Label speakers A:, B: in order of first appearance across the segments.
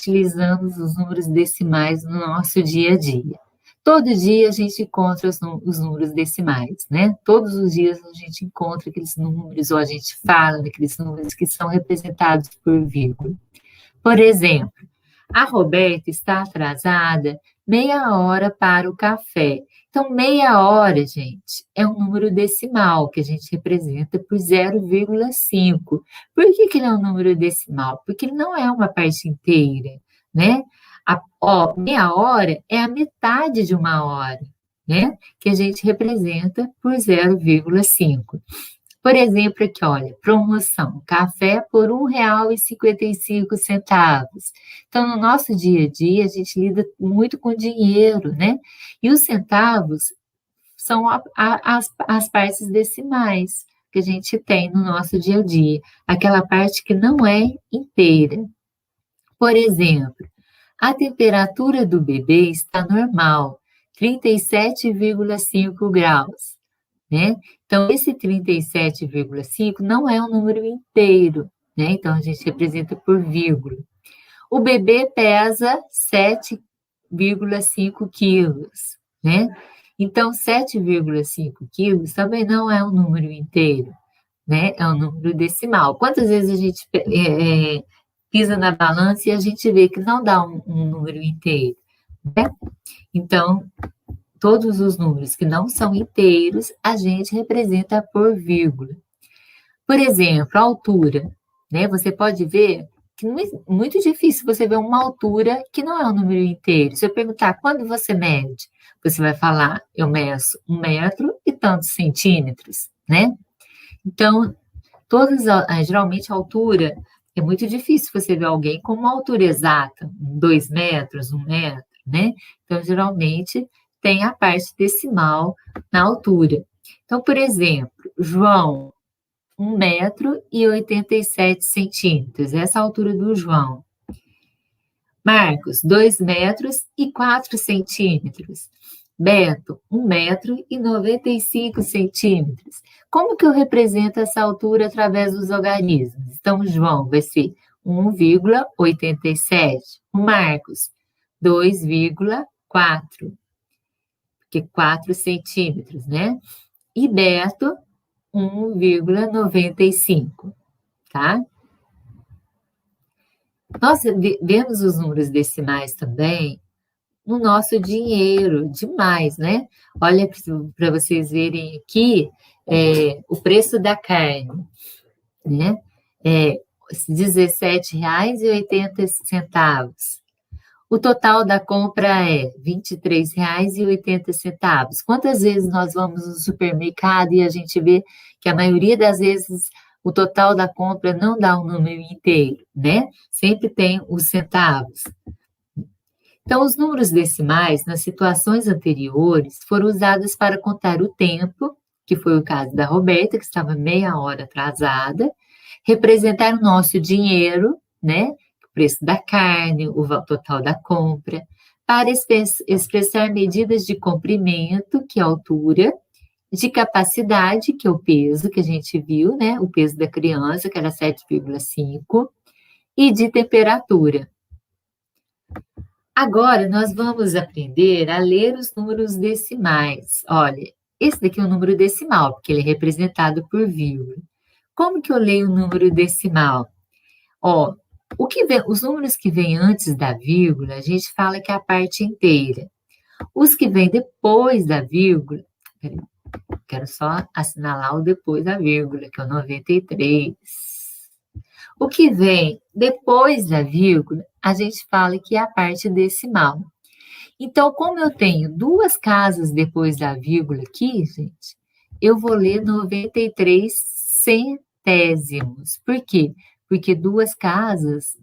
A: utilizamos os números decimais no nosso dia a dia. Todo dia a gente encontra os números decimais, né? Todos os dias a gente encontra aqueles números, ou a gente fala daqueles números que são representados por vírgula. Por exemplo, a Roberta está atrasada meia hora para o café. Então, meia hora, gente, é um número decimal que a gente representa por 0,5. Por que ele é um número decimal? Porque ele não é uma parte inteira, né? Meia hora é a metade de uma hora, né? Que a gente representa por 0,5. Por exemplo, aqui, olha, promoção, café por R$ 1,55. Então, no nosso dia a dia, a gente lida muito com dinheiro, né? E os centavos são as partes decimais que a gente tem no nosso dia a dia, aquela parte que não é inteira. Por exemplo, a temperatura do bebê está normal, 37,5 graus, né? Então, esse 37,5 não é um número inteiro, né? Então, a gente representa por vírgula. O bebê pesa 7,5 quilos, né? Então, 7,5 quilos também não é um número inteiro, né? É um número decimal. Quantas vezes a gente pisa na balança e a gente vê que não dá um número inteiro, né? Então, todos os números que não são inteiros, a gente representa por vírgula. Por exemplo, a altura, né? Você pode ver que é muito difícil você ver uma altura que não é um número inteiro. Se eu perguntar quando você mede, você vai falar, eu meço 1 metro e tantos centímetros, né? Então, geralmente a altura, é muito difícil você ver alguém com uma altura exata, 2 metros, 1 metro, né? Então, geralmente, tem a parte decimal na altura. Então, por exemplo, João, 1,87 m, essa é a altura do João. Marcos, 2,04 m. Beto, 1,95 m. Como que eu represento essa altura através dos algarismos? Então, João vai ser 1,87. O Marcos, 2,4, porque 4 centímetros, né? E Beto, 1,95, tá? Nós vemos os números decimais também no nosso dinheiro, demais, né? Olha para vocês verem aqui o preço da carne, né? R$ 17,80. O total da compra é R$ 23,80. Quantas vezes nós vamos no supermercado e a gente vê que a maioria das vezes o total da compra não dá um número inteiro, né? Sempre tem os centavos. Então, os números decimais, nas situações anteriores, foram usados para contar o tempo, que foi o caso da Roberta, que estava meia hora atrasada, representar o nosso dinheiro, né? O preço da carne, o total da compra, para expressar medidas de comprimento, que é a altura, de capacidade, que é o peso, que a gente viu, né? O peso da criança, que era 7,5, e de temperatura. Agora, nós vamos aprender a ler os números decimais. Olha, esse daqui é um número decimal, porque ele é representado por vírgula. Como que eu leio o número decimal? Ó, os números que vêm antes da vírgula, a gente fala que é a parte inteira. Os que vêm depois da vírgula, quero só assinalar o depois da vírgula, que é o 93. O que vem depois da vírgula, a gente fala que é a parte decimal. Então, como eu tenho duas casas depois da vírgula aqui, gente, eu vou ler 93 centésimos. Por quê? Porque duas casas,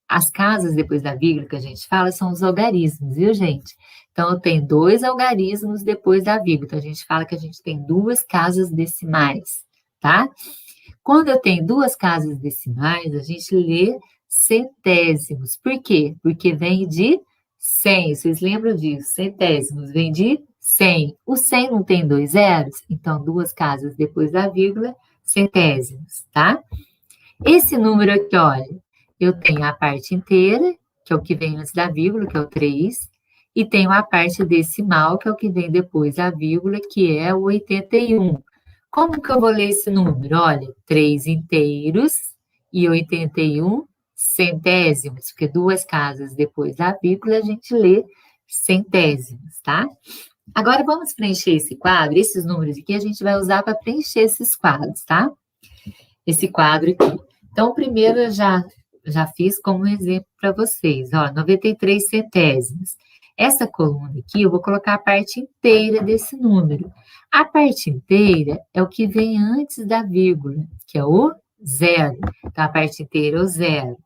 A: as casas depois da vírgula que a gente fala são os algarismos, viu, gente? Então, eu tenho dois algarismos depois da vírgula. Então, a gente fala que a gente tem duas casas decimais, tá? Quando eu tenho duas casas decimais, a gente lê centésimos. Por quê? Porque vem de 100. Vocês lembram disso? Centésimos vem de 100. O 100 não tem dois zeros? Então, duas casas depois da vírgula, centésimos, tá? Esse número aqui, olha, eu tenho a parte inteira que é o que vem antes da vírgula, que é o 3, e tenho a parte decimal, que é o que vem depois da vírgula, que é o 81. Como que eu vou ler esse número? Olha, 3 inteiros e 81 centésimos, porque duas casas depois da vírgula a gente lê centésimos, tá? Agora vamos preencher esse quadro, esses números aqui a gente vai usar para preencher esses quadros, tá? Esse quadro aqui. Então, primeiro eu já fiz como exemplo para vocês, ó, 93 centésimos. Essa coluna aqui, eu vou colocar a parte inteira desse número. A parte inteira é o que vem antes da vírgula, que é o zero. Então, a parte inteira é o zero.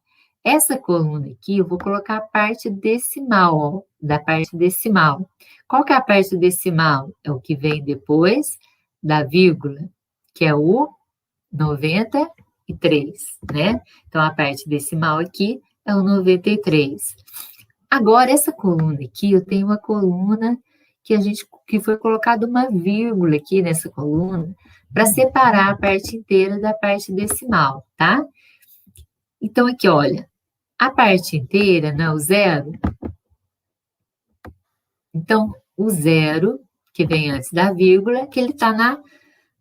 A: Essa coluna aqui, eu vou colocar a parte decimal, ó, da parte decimal. Qual que é a parte decimal? É o que vem depois da vírgula, que é o 93, né? Então, a parte decimal aqui é o 93. Agora, essa coluna aqui, eu tenho uma coluna que foi colocada uma vírgula aqui nessa coluna para separar a parte inteira da parte decimal, tá? Então, aqui, olha, a parte inteira, né, o zero. Então, o zero, que vem antes da vírgula, que ele está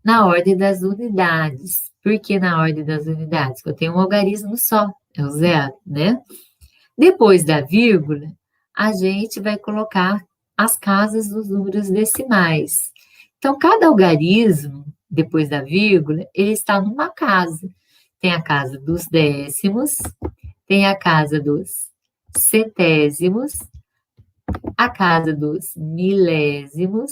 A: na ordem das unidades. Por que na ordem das unidades? Porque eu tenho um algarismo só, é o zero, né? Depois da vírgula, a gente vai colocar as casas dos números decimais. Então, cada algarismo, depois da vírgula, ele está numa casa. Tem a casa dos décimos, tem a casa dos centésimos, a casa dos milésimos,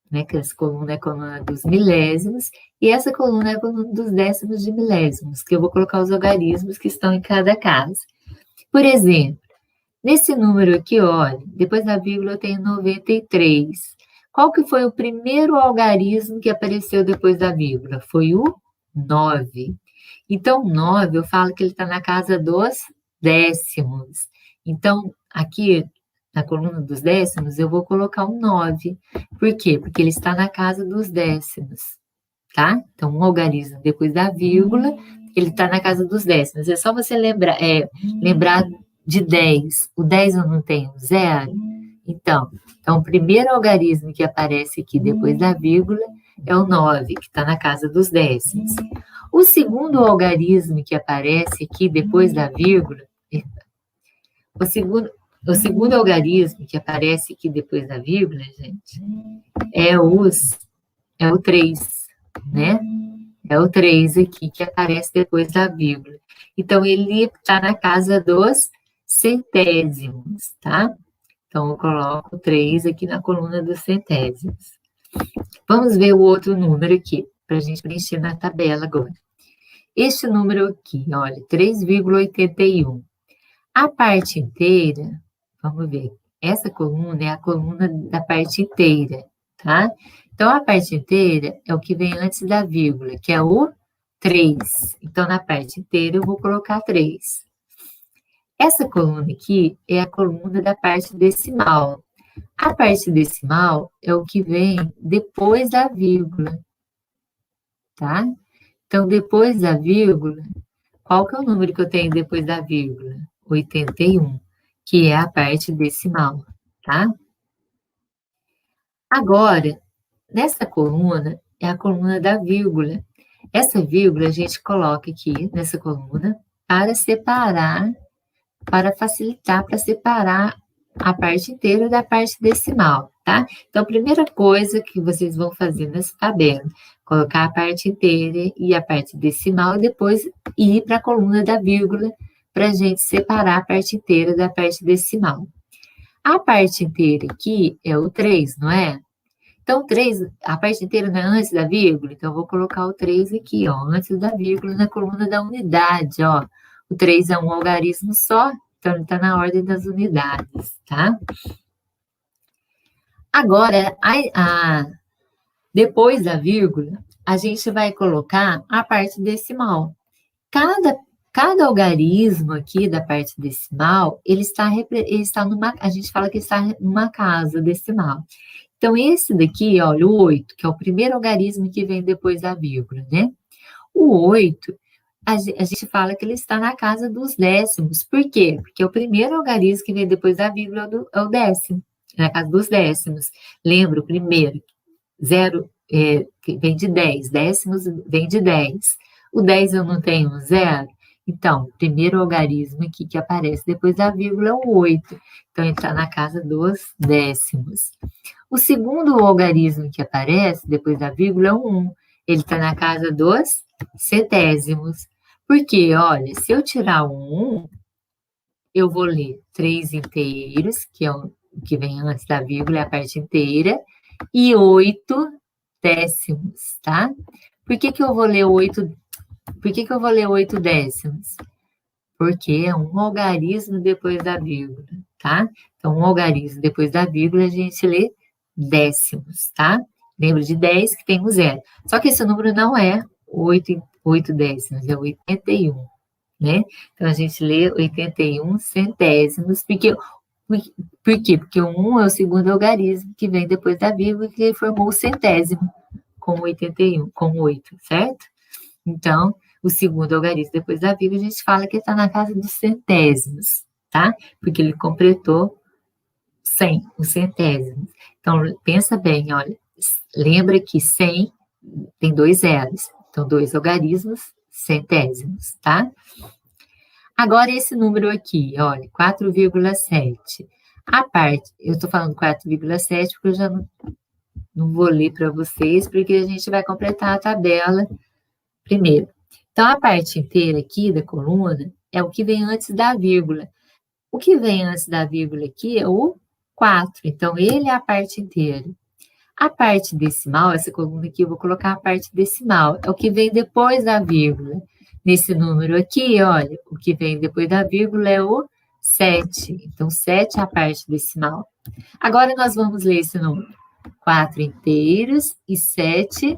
A: né, que essa coluna é a coluna dos milésimos, e essa coluna é a coluna dos décimos de milésimos, que eu vou colocar os algarismos que estão em cada casa. Por exemplo, nesse número aqui, olha, depois da vírgula eu tenho 93. Qual que foi o primeiro algarismo que apareceu depois da vírgula? Foi o 9. Então, 9, eu falo que ele está na casa dos décimos. Então, aqui, na coluna dos décimos, eu vou colocar um 9. Por quê? Porque ele está na casa dos décimos, tá? Então, um algarismo depois da vírgula, ele está na casa dos décimos. É só você lembrar de 10. O 10 eu não tenho zero. Então, o primeiro algarismo que aparece aqui depois da vírgula é o 9, que está na casa dos décimos. O segundo algarismo que aparece aqui depois da vírgula, o segundo algarismo que aparece aqui depois da vírgula, gente, é o 3, né? É o 3 aqui que aparece depois da vírgula. Então, ele está na casa dos centésimos, tá? Então, eu coloco 3 aqui na coluna dos centésimos. Vamos ver o outro número aqui, para a gente preencher na tabela agora. Este número aqui, olha, 3,81. A parte inteira, vamos ver, essa coluna é a coluna da parte inteira, tá? Então, a parte inteira é o que vem antes da vírgula, que é o 3. Então, na parte inteira, eu vou colocar 3. Essa coluna aqui é a coluna da parte decimal. A parte decimal é o que vem depois da vírgula, tá? Então, depois da vírgula, qual que é o número que eu tenho depois da vírgula? 81, que é a parte decimal, tá? Agora, nessa coluna, é a coluna da vírgula. Essa vírgula a gente coloca aqui nessa coluna para separar, para facilitar, para separar a parte inteira da parte decimal, tá? Então, a primeira coisa que vocês vão fazer nessa tabela, colocar a parte inteira e a parte decimal, e depois ir para a coluna da vírgula, para a gente separar a parte inteira da parte decimal. A parte inteira aqui é o 3, não é? Então, 3, a parte inteira não é antes da vírgula? Então, eu vou colocar o 3 aqui, ó, antes da vírgula, na coluna da unidade, ó. O 3 é um algarismo só, então ele está na ordem das unidades, tá? Agora, depois da vírgula, a gente vai colocar a parte decimal. Cada algarismo aqui da parte decimal, ele está numa, a gente fala que está numa casa decimal. Então, esse daqui, olha, o 8, que é o primeiro algarismo que vem depois da vírgula, né? O 8, a gente fala que ele está na casa dos décimos. Por quê? Porque o primeiro algarismo que vem depois da vírgula é o décimo, na casa dos décimos. Lembra o primeiro, zero que vem de 10, décimos vem de 10. O 10 eu não tenho um zero, então, o primeiro algarismo aqui que aparece depois da vírgula é o 8. Então, ele está na casa dos décimos. O segundo algarismo que aparece depois da vírgula é o 1. Ele está na casa dos centésimos. Porque, olha, se eu tirar o 1, eu vou ler 3 inteiros, que é o que vem antes da vírgula, é a parte inteira, e 8 décimos, tá? Por que eu vou ler 8 décimos? Porque é um algarismo depois da vírgula, tá? Então, um algarismo depois da vírgula, a gente lê décimos, tá? Lembra de 10 que tem um zero. Só que esse número não é 8 décimos, é 81, né? Então, a gente lê 81 centésimos, por quê? Porque o 1 é o segundo algarismo que vem depois da vírgula, que formou o centésimo com 81, com 8, certo? Então, o segundo algarismo depois da vírgula, a gente fala que ele está na casa dos centésimos, tá? Porque ele completou 100, os centésimos. Então, pensa bem, olha, lembra que 100 tem 2 zeros, então 2 algarismos, centésimos, tá? Agora, esse número aqui, olha, 4,7. A parte, eu estou falando 4,7 porque eu já não vou ler para vocês, porque a gente vai completar a tabela primeiro. Então, a parte inteira aqui da coluna é o que vem antes da vírgula. O que vem antes da vírgula aqui é o 4, então ele é a parte inteira. A parte decimal, essa coluna aqui, eu vou colocar a parte decimal, é o que vem depois da vírgula. Nesse número aqui, olha, o que vem depois da vírgula é o 7, então 7 é a parte decimal. Agora nós vamos ler esse número, 4 inteiros e 7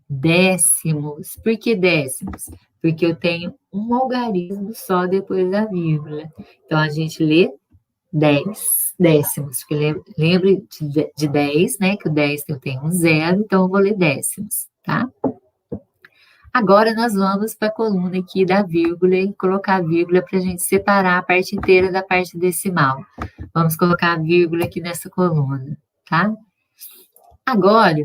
A: décimos. Por que décimos? Porque eu tenho um algarismo só depois da vírgula. Então, a gente lê 10 décimos, porque lembre de 10, né? Que o 10 eu tenho um zero, então eu vou ler décimos, tá? Agora, nós vamos para a coluna aqui da vírgula e colocar a vírgula para a gente separar a parte inteira da parte decimal. Vamos colocar a vírgula aqui nessa coluna, tá? Agora,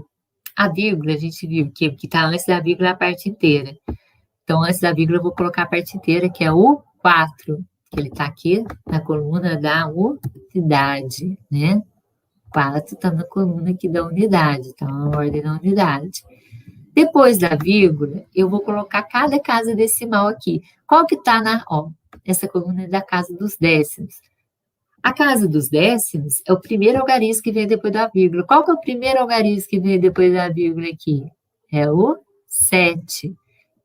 A: a vírgula, a gente viu que está antes da vírgula a parte inteira. Então, antes da vírgula, eu vou colocar a parte inteira, que é o 4, que ele está aqui na coluna da unidade, né? 4 está na coluna aqui da unidade, está na ordem da unidade. Depois da vírgula, eu vou colocar cada casa decimal aqui. Qual que está essa coluna é da casa dos décimos. A casa dos décimos é o primeiro algarismo que vem depois da vírgula. Qual que é o primeiro algarismo que vem depois da vírgula aqui? É o 7.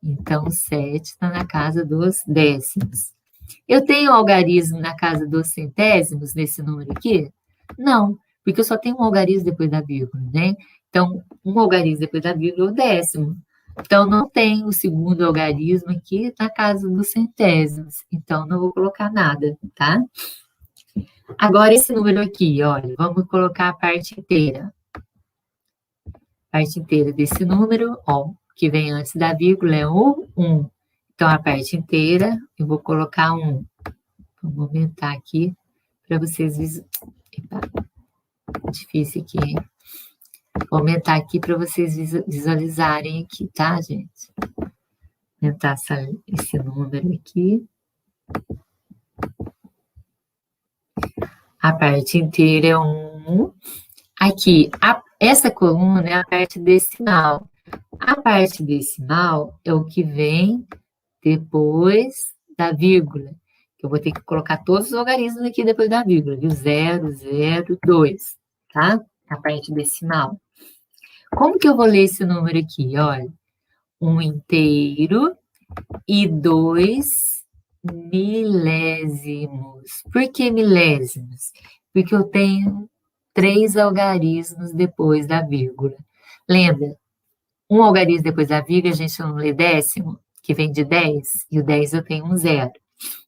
A: Então, o 7 está na casa dos décimos. Eu tenho algarismo na casa dos centésimos nesse número aqui? Não, porque eu só tenho um algarismo depois da vírgula, né? Então, um algarismo depois da vírgula é o décimo. Então, não tem o segundo algarismo aqui na casa dos centésimos. Então, não vou colocar nada, tá? Agora, esse número aqui, olha, vamos colocar a parte inteira. A parte inteira desse número, que vem antes da vírgula é o 1. Então, a parte inteira, eu vou colocar 1. Vamos aumentar aqui para vocês visualizarem. Difícil aqui, hein? Vou aumentar aqui para vocês visualizarem aqui, tá, gente? Aumentar esse número aqui. A parte inteira é 1. Aqui, essa coluna é a parte decimal. A parte decimal é o que vem depois da vírgula. Eu vou ter que colocar todos os algarismos aqui depois da vírgula, viu? 0, 0, 2, tá? A parte decimal. Como que eu vou ler esse número aqui? Olha, 1 inteiro e 2 milésimos. Por que milésimos? Porque eu tenho 3 algarismos depois da vírgula. Lembra? Um algarismo depois da vírgula, a gente não lê décimo, que vem de 10, e o 10 eu tenho um zero.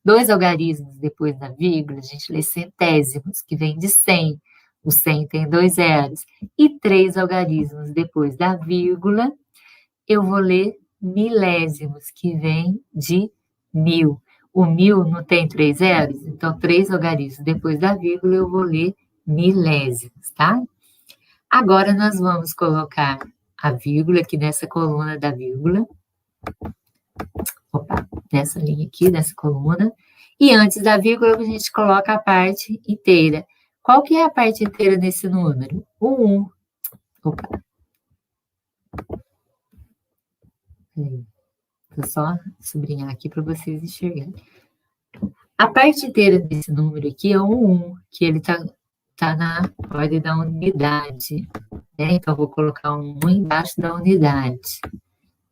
A: 2 algarismos depois da vírgula, a gente lê centésimos, que vem de 100. O 100 tem 2 zeros. E 3 algarismos depois da vírgula, eu vou ler milésimos, que vem de 1000. O 1000 não tem 3 zeros? Então, 3 algarismos depois da vírgula, eu vou ler milésimos, tá? Agora, nós vamos colocar a vírgula aqui nessa coluna da vírgula. Opa, nessa linha aqui, nessa coluna. E antes da vírgula, a gente coloca a parte inteira. Qual que é a parte inteira desse número? O 1. Opa. Vou só sublinhar aqui para vocês enxergarem. A parte inteira desse número aqui é o 1, que ele tá na ordem da unidade, né? Então, eu vou colocar um 1 embaixo da unidade,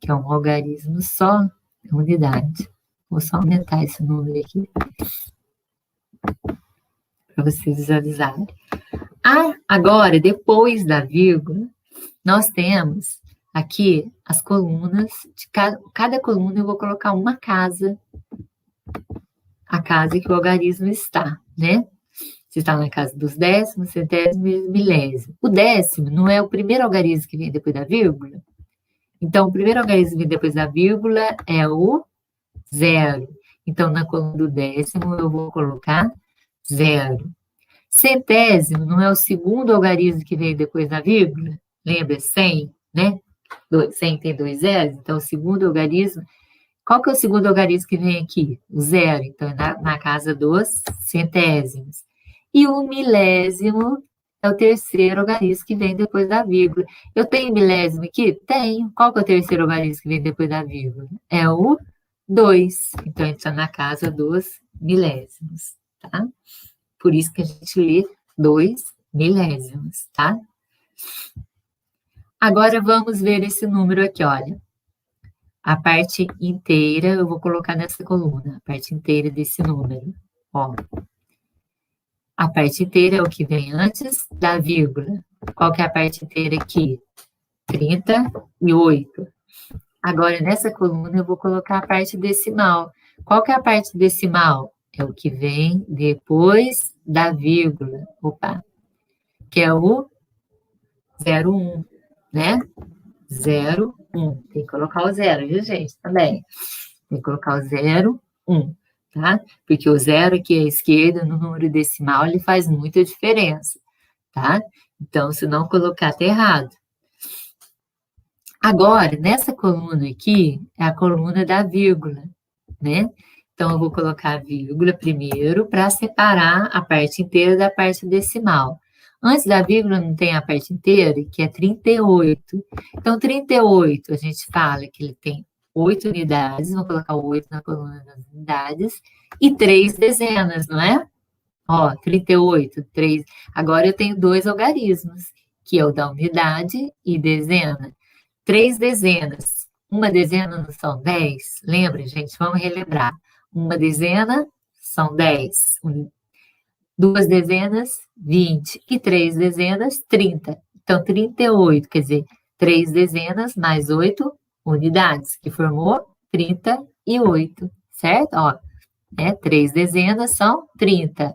A: que é um algarismo só, unidade. Vou só aumentar esse número aqui, para vocês visualizarem. Agora, depois da vírgula, nós temos aqui as colunas, de cada coluna eu vou colocar uma casa, a casa que o algarismo está, né? Se está na casa dos décimos, centésimos e milésimos. O décimo não é o primeiro algarismo que vem depois da vírgula? Então, o primeiro algarismo que vem depois da vírgula é o 0. Então, na coluna do décimo, eu vou colocar 0. Centésimo não é o segundo algarismo que vem depois da vírgula? Lembra? 100, né? 100 tem 2 zeros, então o segundo algarismo. Qual que é o segundo algarismo que vem aqui? O 0, então é na casa dos centésimos. E o milésimo é o terceiro algarismo que vem depois da vírgula. Eu tenho milésimo aqui? Tenho. Qual que é o terceiro algarismo que vem depois da vírgula? É o 2. Então, a gente está na casa dos milésimos, tá? Por isso que a gente lê 2 milésimos, tá? Agora, vamos ver esse número aqui, olha. A parte inteira, eu vou colocar nessa coluna, a parte inteira desse número, ó. A parte inteira é o que vem antes da vírgula. Qual que é a parte inteira aqui? 38. Agora, nessa coluna, eu vou colocar a parte decimal. Qual que é a parte decimal? É o que vem depois da vírgula. Opa! Que é o 0,1, né? 0,1. Tem que colocar o 0, viu, gente? Também. Tem que colocar o 0,1, tá? Porque o 0 aqui à esquerda, no número decimal, ele faz muita diferença, tá? Então, se não colocar, tá errado. Agora, nessa coluna aqui, é a coluna da vírgula, né? Então, eu vou colocar a vírgula primeiro para separar a parte inteira da parte decimal. Antes da vírgula não tem a parte inteira, que é 38. Então, 38, a gente fala que ele tem 8 unidades, vou colocar o 8 na coluna das unidades, e 3 dezenas, não é? Ó, 38, 3. Agora eu tenho 2 algarismos, que é o da unidade e dezena. 3 dezenas. Uma dezena não são 10? Lembra, gente? Vamos relembrar. Uma dezena são 10. 2 dezenas, 20. E 3 dezenas, 30. Então, 38, quer dizer, 3 dezenas mais 8 unidades, que formou 38, certo? Ó, 3 dezenas são 30,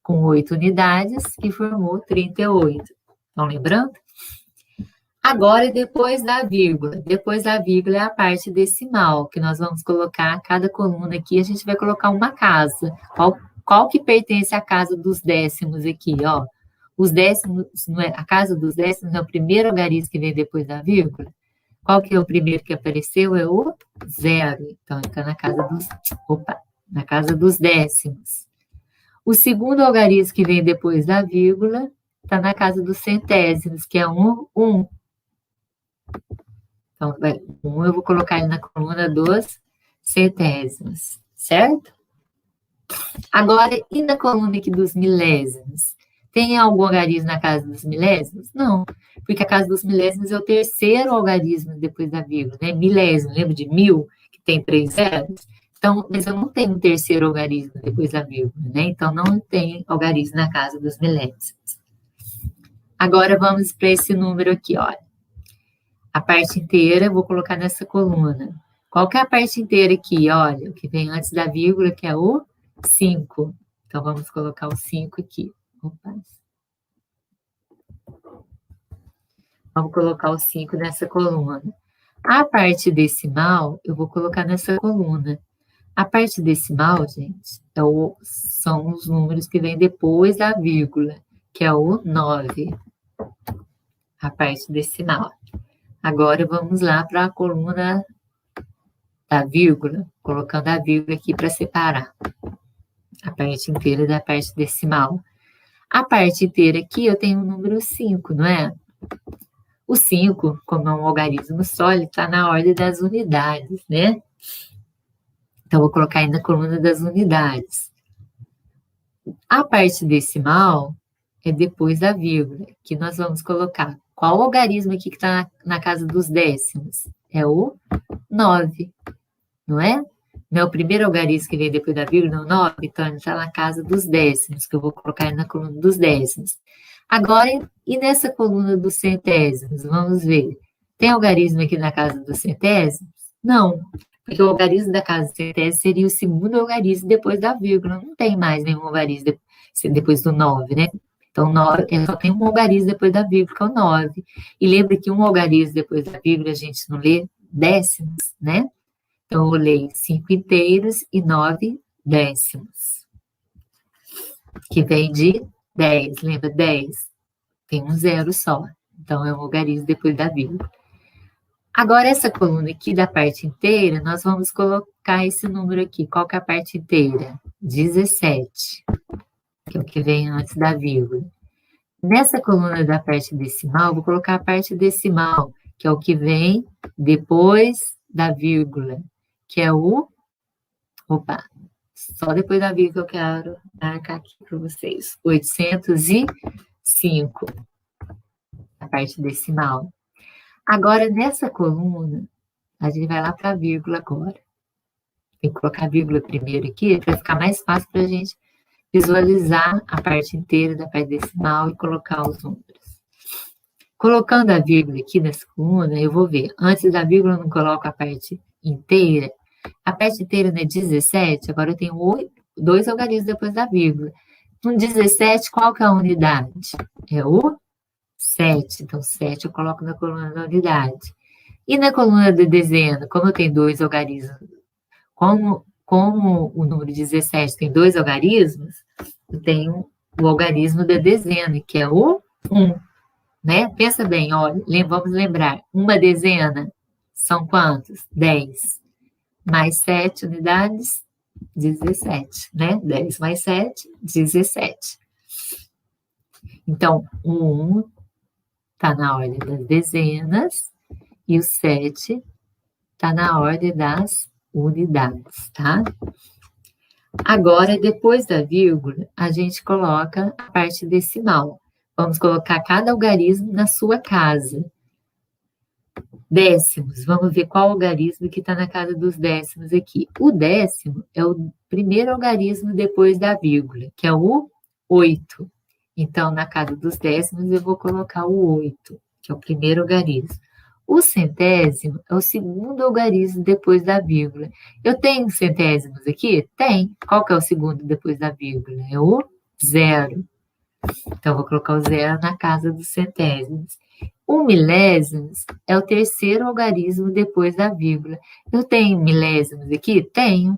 A: com 8 unidades, que formou 38. Estão lembrando? Agora, depois da vírgula. Depois da vírgula é a parte decimal, que nós vamos colocar, cada coluna aqui, a gente vai colocar uma casa. Qual que pertence à casa dos décimos aqui, ó? Os décimos, a casa dos décimos é o primeiro algarismo que vem depois da vírgula. Qual que é o primeiro que apareceu? É o 0. Então, está na casa dos décimos. O segundo algarismo que vem depois da vírgula está na casa dos centésimos, que é 1. Então, 1 eu vou colocar ele na coluna dos centésimos, certo? Agora, e na coluna aqui dos milésimos? Tem algum algarismo na casa dos milésimos? Não, porque a casa dos milésimos é o terceiro algarismo depois da vírgula, né? Milésimo, lembra de 1000, que tem 3 zeros? Então, mas eu não tenho um terceiro algarismo depois da vírgula, né? Então, não tem algarismo na casa dos milésimos. Agora, vamos para esse número aqui, olha. A parte inteira eu vou colocar nessa coluna. Qual que é a parte inteira aqui? Olha, o que vem antes da vírgula, que é o 5. Então, vamos colocar o 5 aqui. Opa. Vamos colocar o 5 nessa coluna. A parte decimal, eu vou colocar nessa coluna. A parte decimal, gente, são os números que vêm depois da vírgula, que é o 9. A parte decimal. Agora, vamos lá para a coluna da vírgula, colocando a vírgula aqui para separar a parte inteira da parte decimal. A parte inteira aqui eu tenho o número 5, não é? O 5, como é um algarismo só, ele está na ordem das unidades, né? Então, vou colocar aí na coluna das unidades. A parte decimal é depois da vírgula, que nós vamos colocar. Qual algarismo aqui que está na casa dos décimos? É o 9, não é? Não é o primeiro algarismo que vem depois da vírgula, o 9, então ele está na casa dos décimos, que eu vou colocar aí na coluna dos décimos. Agora, e nessa coluna dos centésimos? Vamos ver. Tem algarismo aqui na casa dos centésimos? Não, porque o algarismo da casa dos centésimos seria o segundo algarismo depois da vírgula. Não tem mais nenhum algarismo depois do 9, né? Então, 9, só tem um algarismo depois da vírgula, que é o 9. E lembra que um algarismo depois da vírgula a gente não lê décimos, né? Então, eu leio 5 inteiros e 9 décimos, que vem de 10, lembra 10? Tem um zero só, então é um algarismo depois da vírgula. Agora, essa coluna aqui da parte inteira, nós vamos colocar esse número aqui. Qual que é a parte inteira? 17, que é o que vem antes da vírgula. Nessa coluna da parte decimal, vou colocar a parte decimal, que é o que vem depois da vírgula, que é o... Opa, só depois da vírgula eu quero marcar aqui para vocês. 805, a parte decimal. Agora, nessa coluna, a gente vai lá para a vírgula agora. Tem que colocar a vírgula primeiro aqui, para ficar mais fácil para a gente visualizar a parte inteira da parte decimal e colocar os números. Colocando a vírgula aqui nessa coluna, eu vou ver. Antes da vírgula, eu não coloco a parte inteira. A parte inteira não é 17, agora eu tenho 2 algarismos depois da vírgula. No 17, qual que é a unidade? É o 7. Então, 7 eu coloco na coluna da unidade. E na coluna da dezena, como eu tenho 2 algarismos, como o número 17 tem 2 algarismos, eu tenho o algarismo da dezena, que é o 1. Né? Pensa bem, olha, vamos lembrar, uma dezena são quantos? 10. Mais 7 unidades, 17, né? 10 mais 7, 17. Então, o 1 está na ordem das dezenas e o 7 está na ordem das unidades, tá? Agora, depois da vírgula, a gente coloca a parte decimal. Vamos colocar cada algarismo na sua casa. Décimos, vamos ver qual algarismo que está na casa dos décimos aqui. O décimo é o primeiro algarismo depois da vírgula, que é o 8. Então, na casa dos décimos, eu vou colocar o 8, que é o primeiro algarismo. O centésimo é o segundo algarismo depois da vírgula. Eu tenho centésimos aqui? Tem. Qual que é o segundo depois da vírgula? É o 0. Então, vou colocar o 0 na casa dos centésimos. O milésimos é o terceiro algarismo depois da vírgula. Eu tenho milésimos aqui? Tenho,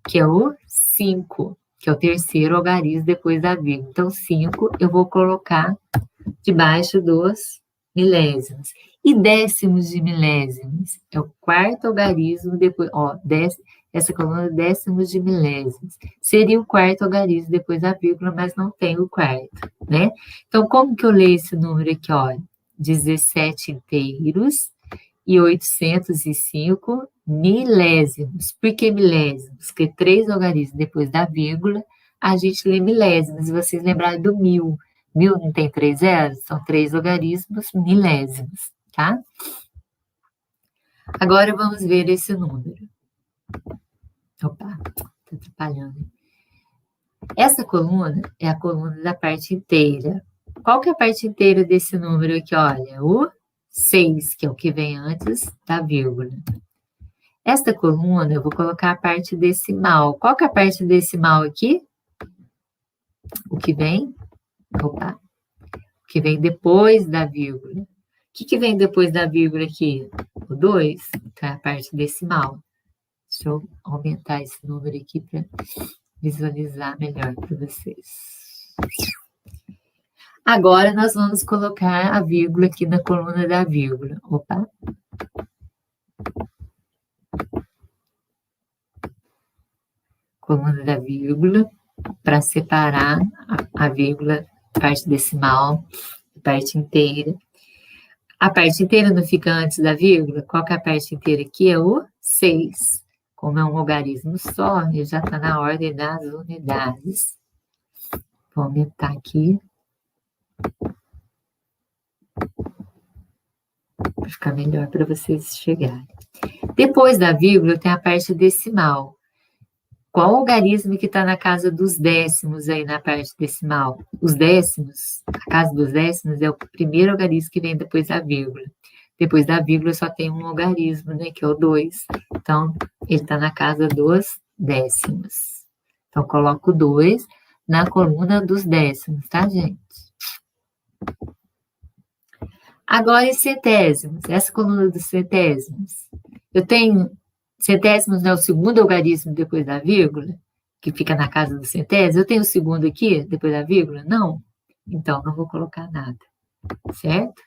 A: que é o 5, que é o terceiro algarismo depois da vírgula. Então, 5 eu vou colocar debaixo dos milésimos. E décimos de milésimos é o quarto algarismo depois, essa coluna décimos de milésimos. Seria o quarto algarismo depois da vírgula, mas não tem o quarto, né? Então, como que eu leio esse número aqui, olha? 17 inteiros e 805 milésimos. Por que milésimos? Porque 3 algarismos depois da vírgula, a gente lê milésimos. E vocês lembraram do 1000. 1000 não tem 3 zeros? São 3 algarismos milésimos, tá? Agora vamos ver esse número. Opa, tá atrapalhando. Essa coluna é a coluna da parte inteira. Qual que é a parte inteira desse número aqui? Olha, o 6, que é o que vem antes da vírgula. Esta coluna, eu vou colocar a parte decimal. Qual que é a parte decimal aqui? O que vem? Opa. O que vem depois da vírgula, que vem depois da vírgula aqui? O 2, então é a parte decimal. Deixa eu aumentar esse número aqui para visualizar melhor para vocês. Agora, nós vamos colocar a vírgula aqui na coluna da vírgula. Opa! Coluna da vírgula, para separar a vírgula, parte decimal, parte inteira. A parte inteira não fica antes da vírgula? Qual que é a parte inteira aqui? É o 6. Como é um logaritmo só, ele já está na ordem das unidades. Vou aumentar aqui. Para ficar melhor para vocês chegarem. Depois da vírgula tem a parte decimal. Qual logaritmo que está na casa dos décimos aí na parte decimal? Os décimos, a casa dos décimos é o primeiro logaritmo que vem depois da vírgula. Depois da vírgula só tem um logaritmo, né, que é o 2. Então, ele está na casa dos décimos. Então, coloco o 2 na coluna dos décimos, tá, gente? Agora, em centésimos, essa coluna dos centésimos. Eu tenho centésimos, não é o segundo logaritmo depois da vírgula, que fica na casa dos centésimos. Eu tenho o segundo aqui, depois da vírgula? Não. Então, não vou colocar nada, certo?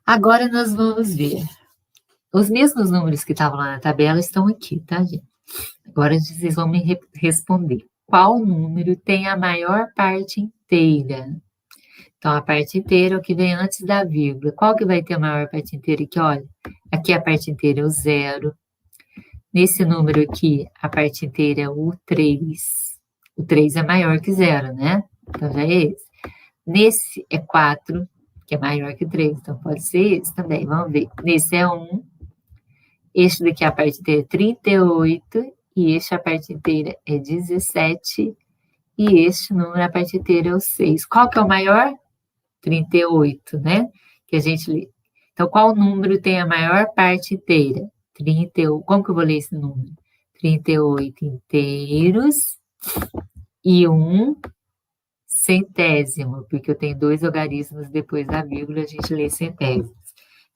A: Agora, nós vamos ver. Os mesmos números que estavam lá na tabela estão aqui, tá, gente? Agora, vocês vão me responder. Qual número tem a maior parte inteira? Então, a parte inteira é o que vem antes da vírgula. Qual que vai ter a maior parte inteira aqui? Olha, aqui a parte inteira é o 0. Nesse número aqui, a parte inteira é o 3. O 3 é maior que 0, né? Então, já é esse. Nesse é 4, que é maior que 3. Então, pode ser esse também. Vamos ver. Nesse é 1. Este daqui, a parte inteira é 38. E este, a parte inteira é 17. E este número, a parte inteira é o 6. Qual que é o maior? 38, né? Que a gente lê. Então, qual número tem a maior parte inteira? 38. Como que eu vou ler esse número? 38 inteiros e 1 centésimo, porque eu tenho 2 logaritmos depois da vírgula, a gente lê centésimos.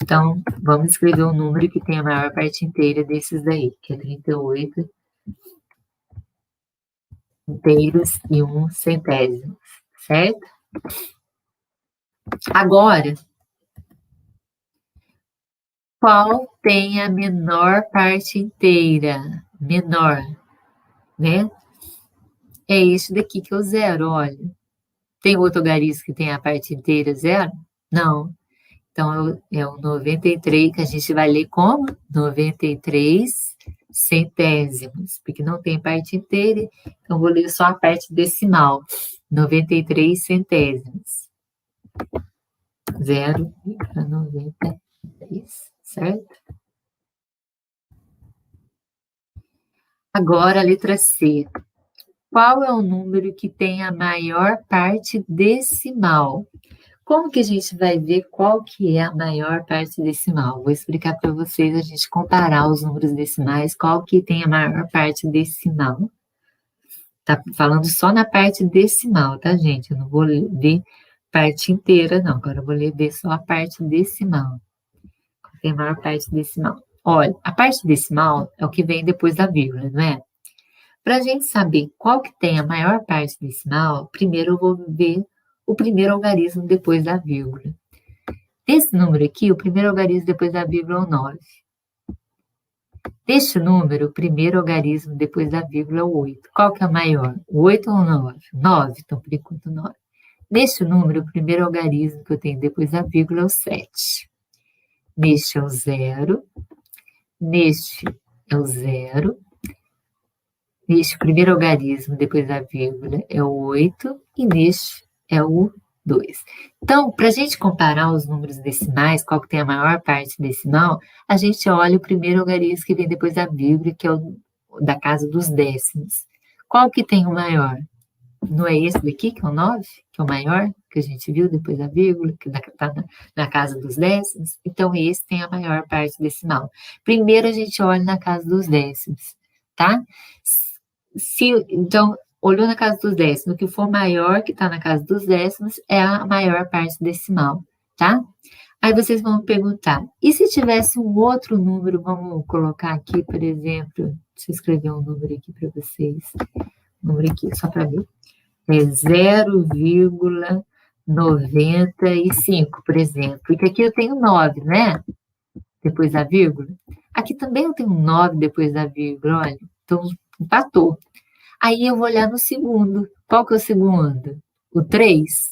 A: Então, vamos escrever o número que tem a maior parte inteira desses daí, que é 38 inteiros e 1 centésimo, certo? Agora, qual tem a menor parte inteira? Menor, né? É esse daqui que é o 0, olha. Tem outro logaritmo que tem a parte inteira 0? Não. Então, é o 93, que a gente vai ler como? 93 centésimos, porque não tem parte inteira, então vou ler só a parte decimal. 93 centésimos. 0,93, certo? Agora, a letra C. Qual é o número que tem a maior parte decimal? Como que a gente vai ver qual que é a maior parte decimal? Vou explicar para vocês, a gente comparar os números decimais, qual que tem a maior parte decimal. Tá falando só na parte decimal, tá, gente? Eu não vou ler parte inteira, não. Agora eu vou ler só a parte decimal. Qual tem a maior parte decimal? Olha, a parte decimal é o que vem depois da vírgula, não é? Para a gente saber qual que tem a maior parte decimal, primeiro eu vou ver o primeiro logaritmo depois da vírgula. Desse número aqui, o primeiro logaritmo depois da vírgula é o 9. Deste número, o primeiro logaritmo depois da vírgula é o 8. Qual que é o maior? O 8 ou o 9? 9, então por enquanto 9. Neste número, o primeiro logaritmo que eu tenho depois da vírgula é o 7. Neste é o 0. Neste é o 0. Neste primeiro logaritmo depois da vírgula é o 8. E neste é o 2. Então, para a gente comparar os números decimais, qual que tem a maior parte decimal, a gente olha o primeiro logaritmo que vem depois da vírgula, que é o da casa dos décimos. Qual que tem o maior? Não é esse daqui, que é o 9, que é o maior, que a gente viu depois da vírgula, que está na casa dos décimos? Então, esse tem a maior parte decimal. Primeiro, a gente olha na casa dos décimos, tá? Então, olhou na casa dos décimos, o que for maior que está na casa dos décimos é a maior parte decimal, tá? Aí vocês vão me perguntar, e se tivesse um outro número, vamos colocar aqui, por exemplo, deixa eu escrever um número aqui para vocês, número aqui, só para ver, é 0,95, por exemplo, porque aqui eu tenho 9, né? Depois da vírgula. Aqui também eu tenho 9 depois da vírgula, olha, então empatou. Aí eu vou olhar no segundo. Qual que é o segundo? O 3.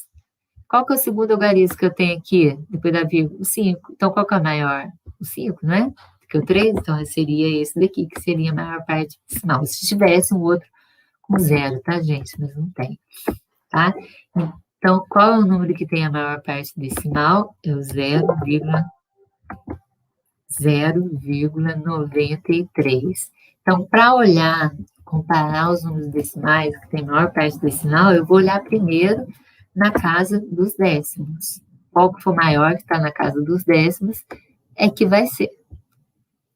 A: Qual que é o segundo algarismo que eu tenho aqui, depois da vírgula? O 5. Então, qual que é o maior? O 5, não é? Porque o 3, então, seria esse daqui, que seria a maior parte decimal. Se tivesse um outro com 0, tá, gente? Mas não tem, tá? Então, qual é o número que tem a maior parte decimal? É o 0,93. Então, para olhar, comparar os números decimais, que tem maior parte decimal, eu vou olhar primeiro na casa dos décimos. Qual que for maior, que está na casa dos décimos, é que vai ser,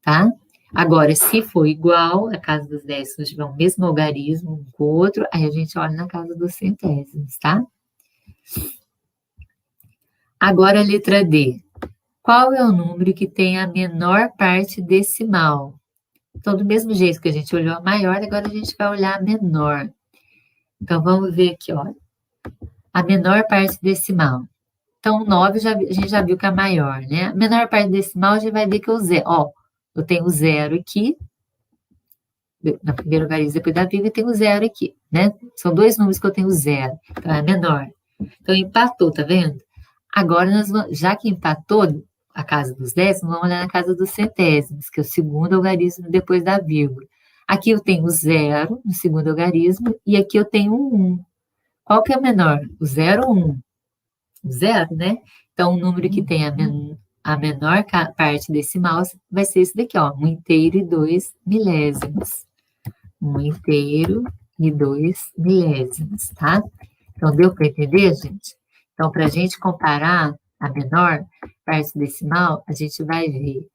A: tá? Agora, se for igual, a casa dos décimos tiver o mesmo algarismo um com o outro, aí a gente olha na casa dos centésimos, tá? Agora, a letra D. Qual é o número que tem a menor parte decimal? Então, do mesmo jeito que a gente olhou a maior, agora a gente vai olhar a menor. Então, vamos ver aqui, ó. A menor parte decimal. Então, 9 a gente já viu que é a maior, né? A menor parte decimal, a gente vai ver que é o zero. Ó, eu tenho o zero aqui, na primeira algarismo depois da vírgula, e tenho o zero aqui, né? São dois números que eu tenho zero, então é a menor. Então, empatou, tá vendo? Agora, nós vamos, já que empatou a casa dos décimos, vamos olhar na casa dos centésimos, que é o segundo algarismo depois da vírgula. Aqui eu tenho o zero no segundo algarismo, e aqui eu tenho o 1. Qual que é o menor? O 0 ou 1? O 0, né? Então, o número que tem a menor parte decimal vai ser esse daqui, ó, 1 inteiro e 2 milésimos. 1 inteiro e 2 milésimos, tá? Então, deu para entender, gente? Então, para a gente comparar a menor parte decimal, a gente vai ver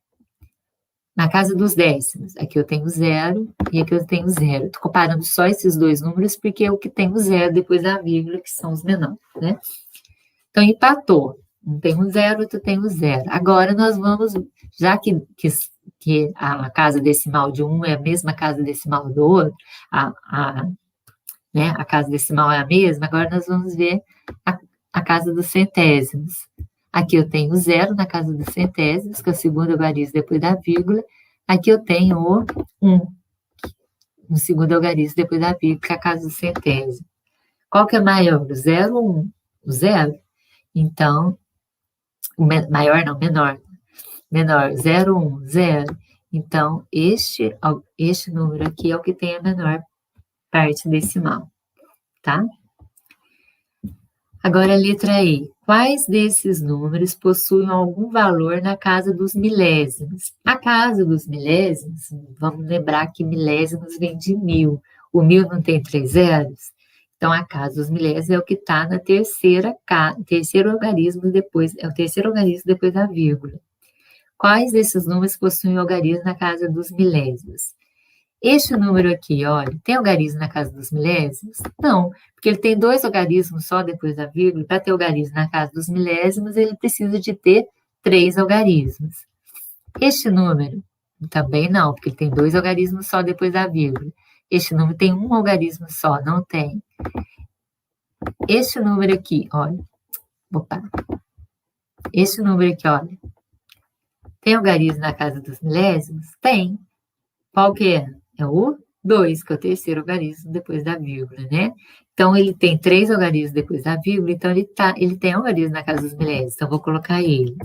A: na casa dos décimos. Aqui eu tenho 0 e aqui eu tenho 0. Estou comparando só esses dois números porque é o que tem o 0 depois da vírgula, que são os menores, né? Então, empatou. Um tem um 0, outro tem um 0. Agora, nós vamos, já que a casa decimal de um é a mesma casa decimal do outro, né, a casa decimal é a mesma, agora nós vamos ver a casa dos centésimos. Aqui eu tenho o 0 na casa dos centésimos, que é o segundo algarismo depois da vírgula. Aqui eu tenho o 1, no segundo algarismo depois da vírgula, que é a casa dos centésimos. Qual que é maior, o 0 ou 1? O 0. Então, maior não, menor. Menor, 0, 1, 0. Então, este número aqui é o que tem a menor parte decimal, tá? Agora, a letra E. Quais desses números possuem algum valor na casa dos milésimos? A casa dos milésimos, vamos lembrar que milésimos vem de 1000. O 1000 não tem 3 zeros? Então, a casa dos milésimos é o que está na terceiro algarismo depois, é o terceiro algarismo depois da vírgula. Quais desses números possuem algarismo na casa dos milésimos? Este número aqui, olha, tem algarismo na casa dos milésimos? Não, porque ele tem 2 algarismos só depois da vírgula. Para ter algarismo na casa dos milésimos, ele precisa de ter 3 algarismos. Este número, também não, porque ele tem 2 algarismos só depois da vírgula. Este número tem um algarismo só, não tem. Este número aqui, olha, opa, este número aqui, olha, tem algarismo na casa dos milésimos? Tem. Qual que é? É o 2, que é o terceiro algarismo depois da vírgula, né? Então, ele tem 3 algarismos depois da vírgula, então ele tem algarismo na casa dos milésimos. Então, vou colocar ele,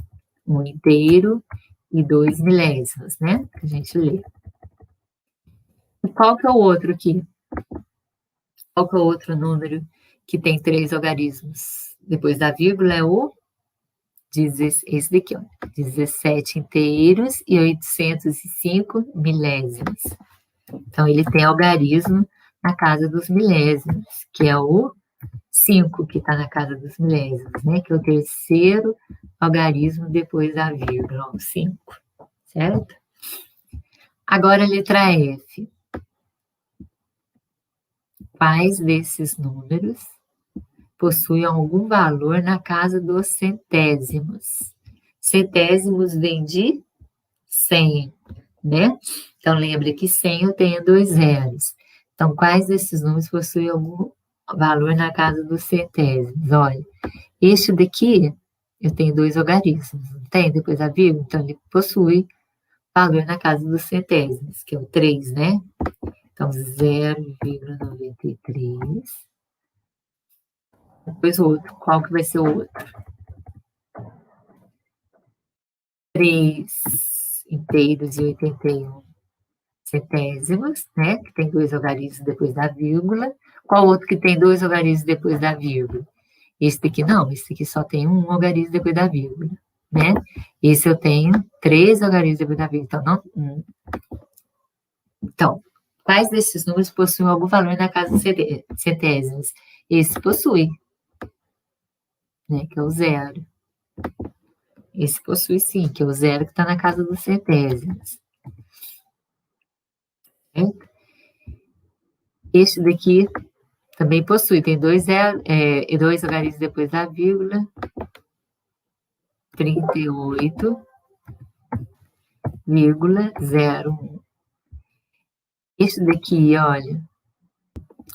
A: 1 inteiro e 2 milésimos, né? Que a gente lê. E qual que é o outro aqui? Qual que é o outro número que tem 3 algarismos depois da vírgula? É o esse daqui, ó, 17 inteiros e 805 milésimos. Então, ele tem algarismo na casa dos milésimos, que é o 5, que está na casa dos milésimos, né? Que é o terceiro algarismo depois da vírgula, o 5, certo? Agora, a letra F. quais desses números possuem algum valor na casa dos centésimos? Centésimos vem de 100, né? Então, lembra que 100 eu tenho 2 zeros. Então, quais desses números possuem algum valor na casa dos centésimos? Olha, este daqui, eu tenho 2 algarismos, não tem? Depois da vírgula, então ele possui valor na casa dos centésimos, que é o 3, né? Então, 0,93. Depois o outro, qual que vai ser o outro? 3 inteiros e 81 centésimos, né? Que tem 2 algarismos depois da vírgula. Qual outro que tem 2 algarismos depois da vírgula? Esse daqui não, esse daqui só tem um algarismo depois da vírgula, né? Esse eu tenho 3 algarismos depois da vírgula, então não. Então, quais desses números possuem algum valor na casa dos centésimos? Esse possui, né? Que é o 0. Esse possui sim, que é o 0 que está na casa dos centésimos. Certo? Este daqui também possui, tem 2 algarismos depois da vírgula, 38,01. Este daqui, olha,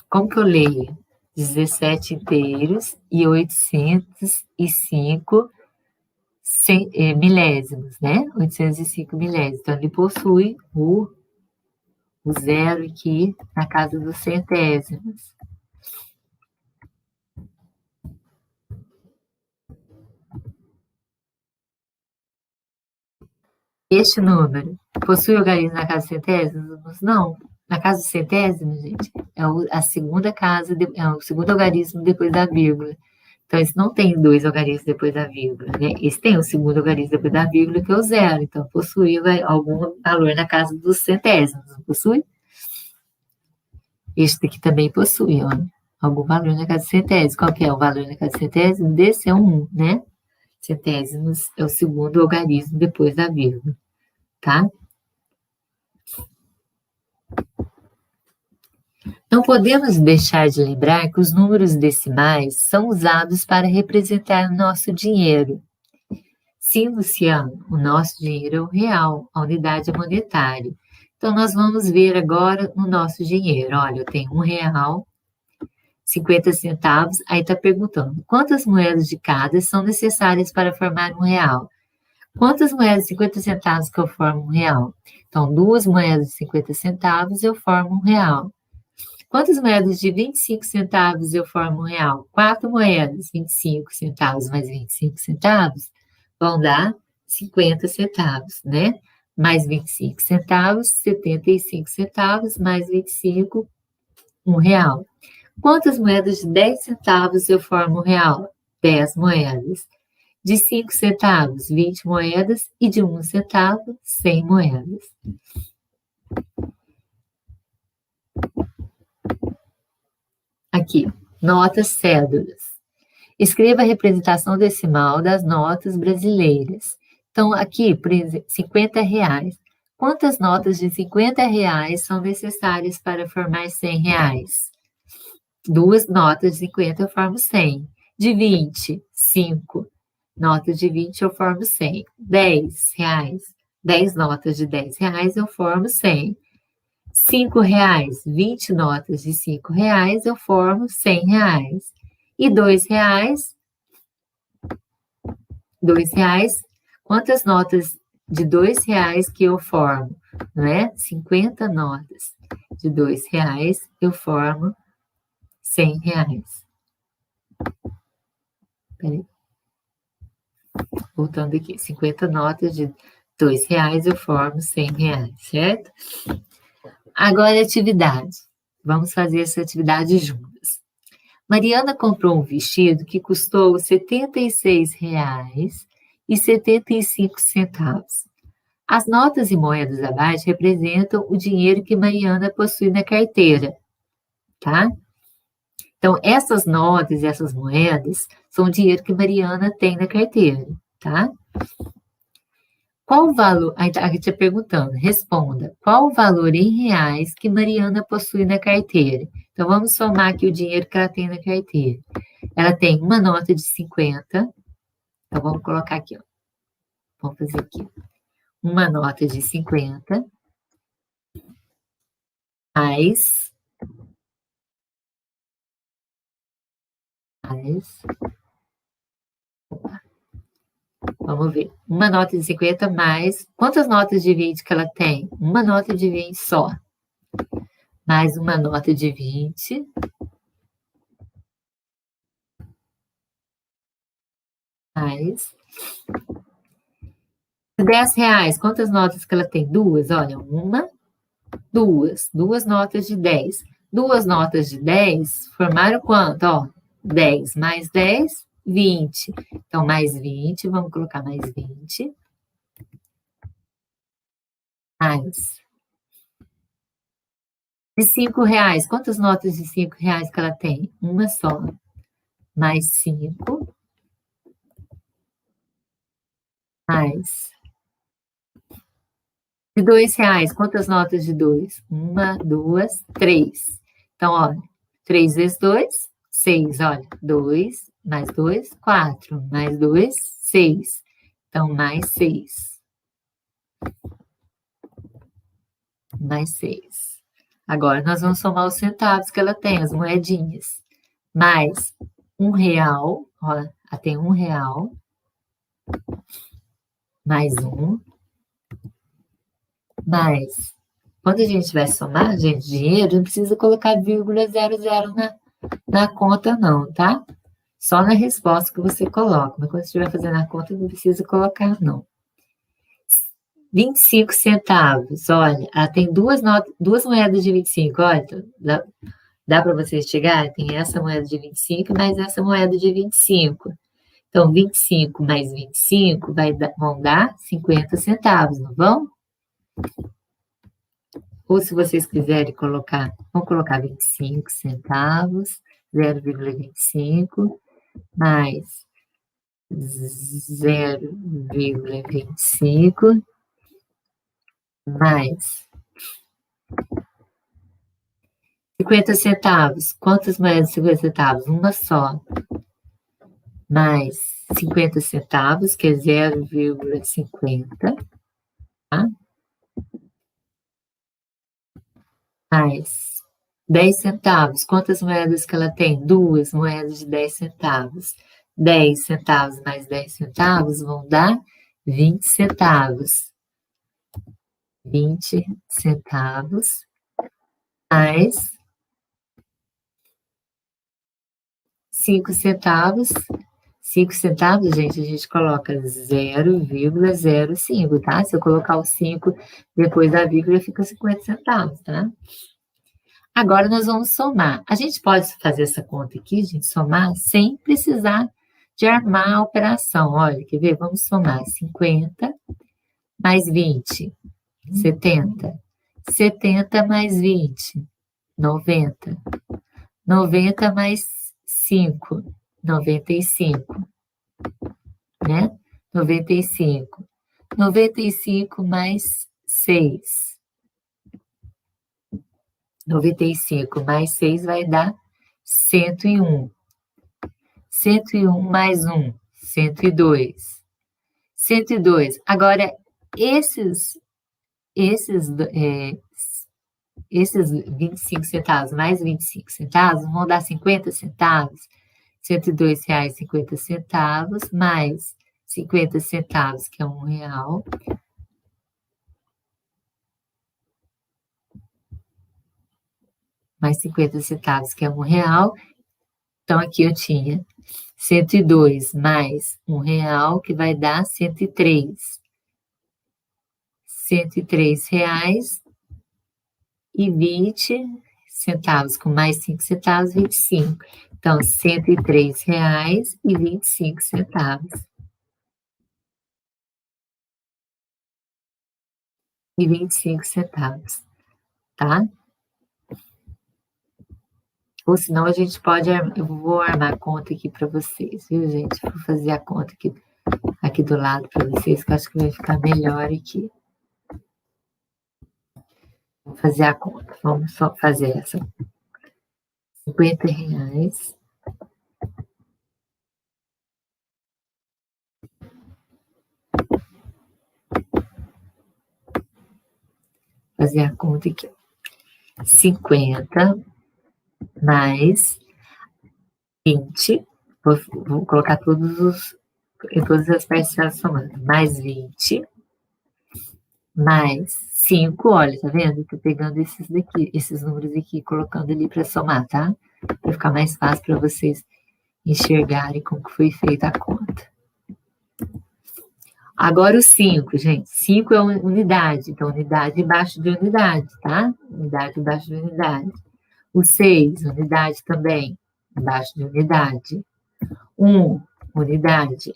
A: como que eu leio? 17 inteiros e 805 milésimos, né? 805 milésimos. Então, ele possui o 0 aqui na casa dos centésimos. Este número possui algarismo na casa dos centésimos? Não. Na casa dos centésimos, gente, é a segunda casa, é o segundo algarismo depois da vírgula. Então, esse não tem 2 algarismos depois da vírgula, né? Esse tem o segundo algarismo depois da vírgula, que é o 0. Então, possui algum valor na casa dos centésimos, não possui? Este aqui também possui, olha, algum valor na casa dos centésimos. Qual que é o valor na casa dos centésimos? Desse é 1, né? Centésimos é o segundo algarismo depois da vírgula, tá? Não podemos deixar de lembrar que os números decimais são usados para representar o nosso dinheiro. Sim, Luciano, o nosso dinheiro é o real, a unidade é monetária. Então, nós vamos ver agora o nosso dinheiro. Olha, eu tenho R$1, 50 centavos, aí está perguntando, quantas moedas de cada são necessárias para formar R$1? Quantas moedas de 50 centavos que eu formo R$1? Então, 2 moedas de 50 centavos eu formo R$1. Quantas moedas de 25 centavos eu formo R$1? 4 moedas, 25 centavos mais 25 centavos, vão dar 50 centavos, né? Mais 25 centavos, 75 centavos, mais 25, R$1. Quantas moedas de 10 centavos eu formo R$1? 10 moedas. De 5 centavos, 20 moedas, e de 1 centavo, 100 moedas. Aqui, notas cédulas. Escreva a representação decimal das notas brasileiras. Então, aqui, por exemplo, R$50. Quantas notas de R$50 são necessárias para formar R$100? 2 notas de 50 eu formo 100. De 20, 5. Notas de 20 eu formo 100. R$10. 10 notas de R$10 eu formo 100. R$5, 20 notas de R$5 eu formo R$100. E R$2, quantas notas de R$2 que eu formo? Não é? 50 notas de R$2 eu formo R$100. Peraí. Voltando aqui, 50 notas de R$2 eu formo R$100, certo? Agora, atividade. Vamos fazer essa atividade juntas. Mariana comprou um vestido que custou R$76,75. As notas e moedas abaixo representam o dinheiro que Mariana possui na carteira, tá? Então, essas notas e essas moedas são o dinheiro que Mariana tem na carteira, tá? Qual o valor? Aí aqui está perguntando, responda. Qual o valor em reais que Mariana possui na carteira? Então, vamos somar aqui o dinheiro que ela tem na carteira. Ela tem uma nota de 50. Então, vamos colocar aqui, ó. Vamos fazer aqui. Uma nota de 50, mais, vamos ver. Uma nota de 50 mais, quantas notas de 20 que ela tem? Uma nota de 20 só. Mais uma nota de 20. Mais. R$ 10, quantas notas que ela tem? Duas, olha, uma, duas notas de 10. Duas notas de 10 formaram quanto? Ó, 10 mais 10, 20. Então, mais 20, vamos colocar mais 20. Mais. De R$ 5, quantas notas de R$ 5 que ela tem? Uma só. Mais 5. Mais. De R$ 2, quantas notas de 2? Uma, duas, três. Então, olha, 3 vezes 2, 6. Olha, 2, mais 2, 4. Mais 2, 6. Então, mais 6. Mais 6. Agora, nós vamos somar os centavos que ela tem, as moedinhas. Mais R$ 1, olha, ela tem R$ 1. Mais 1. Mais. Quando a gente vai somar, gente, dinheiro, não precisa colocar vírgula 00 na conta, não, tá? Só na resposta que você coloca. Mas quando você estiver fazendo a conta, não precisa colocar, não. 25 centavos, olha, ela tem duas moedas de 25, olha, dá para vocês chegar? Tem essa moeda de 25 mais essa moeda de 25. Então, 25 mais 25 vão dar 50 centavos, não vão? Ou se vocês quiserem colocar, vamos colocar 25 centavos, 0,25, mais 0,25, mais 50 centavos. Quantas moedas de 50 centavos? Uma só. Mais 50 centavos, que é 0,50, tá? Mais 10 centavos. Quantas moedas que ela tem? Duas moedas de 10 centavos. 10 centavos mais 10 centavos vão dar 20 centavos. 20 centavos mais 5 centavos. 5 centavos, gente, a gente coloca 0,05, tá? Se eu colocar o 5 depois da vírgula, fica 50 centavos, tá? Agora nós vamos somar. A gente pode fazer essa conta aqui, gente, somar sem precisar de armar a operação. Olha, quer ver? Vamos somar 50 mais 20, 70. 70 mais 20, 90. 90 mais 5, 95, né? 95. 95 mais 6. 95 mais 6 vai dar 101. 101 mais 1, 102. 102. Agora, esses 25 centavos mais 25 centavos vão dar 50 centavos. R$ 102,50 mais 50 centavos, que é R$ 1. Mais 50 centavos, que é R$ 1. Então, aqui eu tinha 102 mais R$ 1, que vai dar 103. R$ 103,20 com mais 5 centavos, 25. Então, R$ 103,25. E 25 centavos, tá? Ou senão a gente pode, eu vou armar a conta aqui para vocês, viu, gente? Vou fazer a conta aqui aqui do lado para vocês, que eu acho que vai ficar melhor aqui. Vou fazer a conta. Vamos só fazer essa. R$50. Fazer a conta aqui. 50 mais 20. Vou colocar todas as parcelas somando. Mais 20. Mais 5, olha, tá vendo? Tô pegando esses números aqui, e colocando ali para somar, tá? Para ficar mais fácil para vocês enxergarem como que foi feita a conta. Agora o 5, gente. 5 é unidade, então unidade embaixo de unidade, tá? Unidade embaixo de unidade. O 6, unidade também, embaixo de unidade. 1, unidade.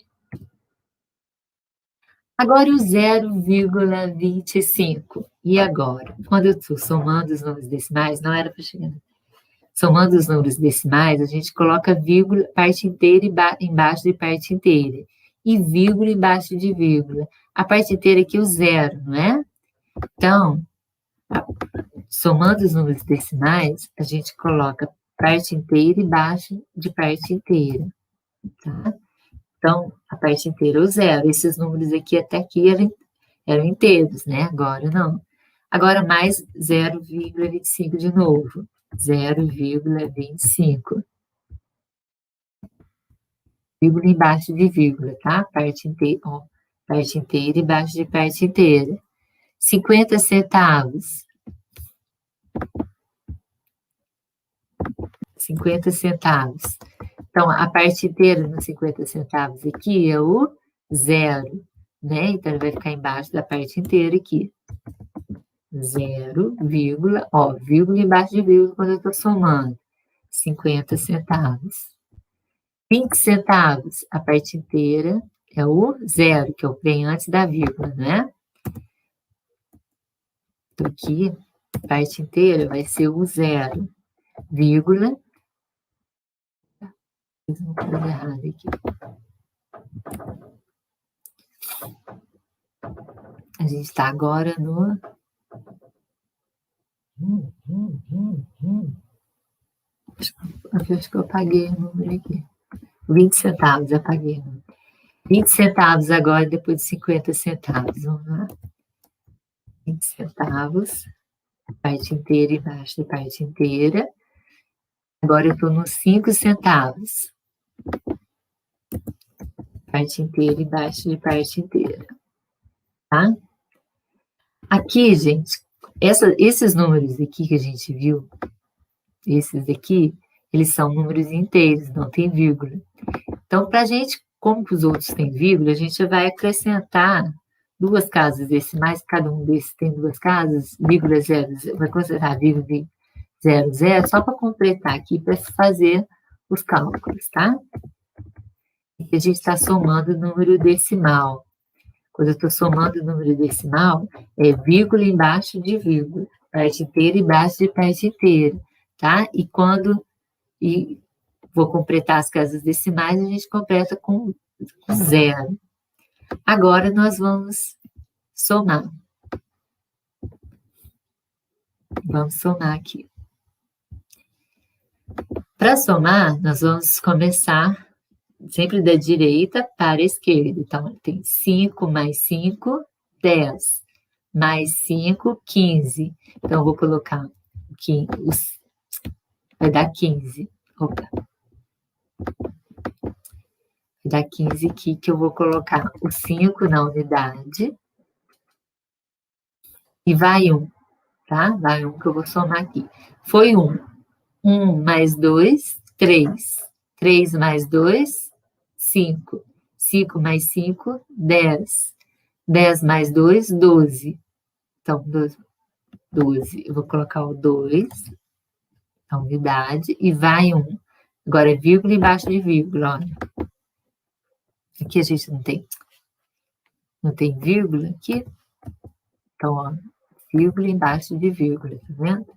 A: Agora o 0,25. E agora? Quando eu estou somando os números decimais, não era para chegar. Somando os números decimais, a gente coloca vírgula, parte inteira embaixo de parte inteira. E vírgula embaixo de vírgula. A parte inteira aqui é o 0, não é? Então, somando os números decimais, a gente coloca parte inteira embaixo de parte inteira. Tá? Então, a parte inteira é o 0. Esses números aqui até aqui eram inteiros, né? Agora não. Agora mais 0,25 de novo. 0,25. Vírgula embaixo de vírgula, tá? Parte inteira embaixo de parte inteira. 50 centavos. 50 centavos. Então, a parte inteira nos 50 centavos aqui é o 0, né? Então, ele vai ficar embaixo da parte inteira aqui. 0, vírgula embaixo de vírgula quando eu estou somando. 50 centavos. 20 centavos, a parte inteira é o 0, que é o que vem antes da vírgula, né? Então, aqui, a parte inteira vai ser o 0, vírgula. Fiz uma coisa errada aqui. A gente está agora no... Acho que eu apaguei o número aqui. 20 centavos, apaguei. 20 centavos agora, depois de 50 centavos. Vamos lá. 20 centavos, parte inteira embaixo da parte inteira. Agora eu estou nos 5 centavos. Parte inteira embaixo de parte inteira. Tá? Aqui, gente, esses números aqui que a gente viu, esses aqui, eles são números inteiros, não tem vírgula. Então, para a gente, como que os outros têm vírgula, a gente vai acrescentar duas casas decimais, cada um desses tem duas casas, vírgula 0, vai considerar vírgula 00, só para completar aqui, para fazer os cálculos, tá? E a gente está somando o número decimal. Quando eu estou somando o número decimal, é vírgula embaixo de vírgula, parte inteira embaixo de parte inteira, tá? E vou completar as casas decimais, a gente completa com 0. Agora, nós vamos somar. Vamos somar aqui. Para somar, nós vamos começar sempre da direita para a esquerda. Então, tem 5 mais 5, 10. Mais 5, 15. Então, eu vou colocar vai dar 15. Opa. Vai dar 15 aqui, que eu vou colocar o 5 na unidade. E vai 1, tá? Vai 1 que eu vou somar aqui. Foi 1. 1 mais 2, 3. 3 mais 2, 5. 5 mais 5, 10. 10 mais 2, 12. Então, 12. Eu vou colocar o 2, a unidade, e vai 1. Agora é vírgula embaixo de vírgula, olha. Aqui a gente não tem vírgula aqui. Então, ó, vírgula embaixo de vírgula, tá vendo?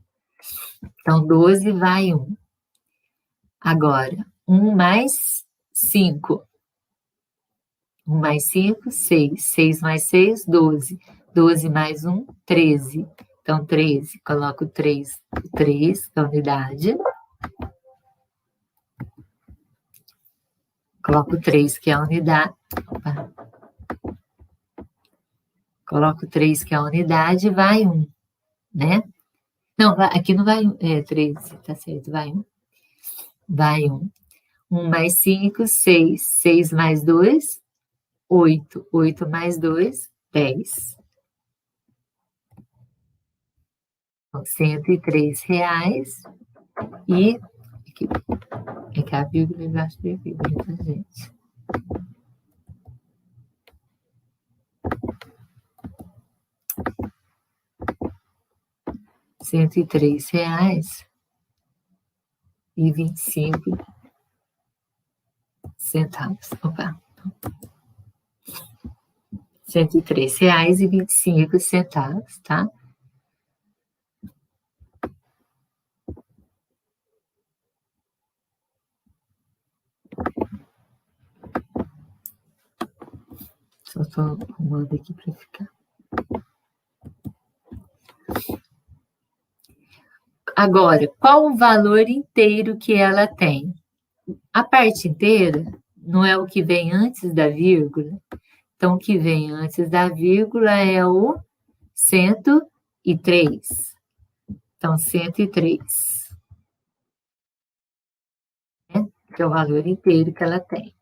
A: Então, 12 vai 1. Agora, 1 mais 5. 1 mais 5, 6. 6 mais 6, 12. 12 mais 1, 13. Então, 13, coloco 3, que é a unidade. Coloco 3, que é a unidade. Opa. Coloco 3, que é a unidade, vai 1, né? Não, aqui não vai 1, 13, tá certo, vai 1. Vai 1. 1 mais 5, 6. 6 mais 2, 8. 8 mais 2, 10. Então, R$103. E aqui, é que a vírgula embaixo da vírgula, tá, gente? R$103,25. Opa. R$103,25, tá? Só estou arrumando aqui para ficar. Agora, qual o valor inteiro que ela tem? A parte inteira não é o que vem antes da vírgula. Então, o que vem antes da vírgula é o 103. Então, 103. Né? Que é o valor inteiro que ela tem.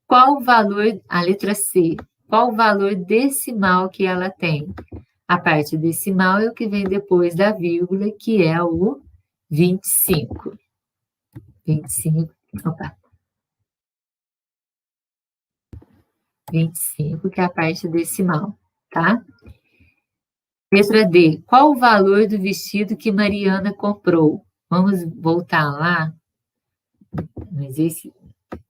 A: Qual o valor, a letra C, qual o valor decimal que ela tem? A parte decimal é o que vem depois da vírgula, que é o 25. 25, opa. 25, que é a parte decimal, tá? Letra D, qual o valor do vestido que Mariana comprou? Vamos voltar lá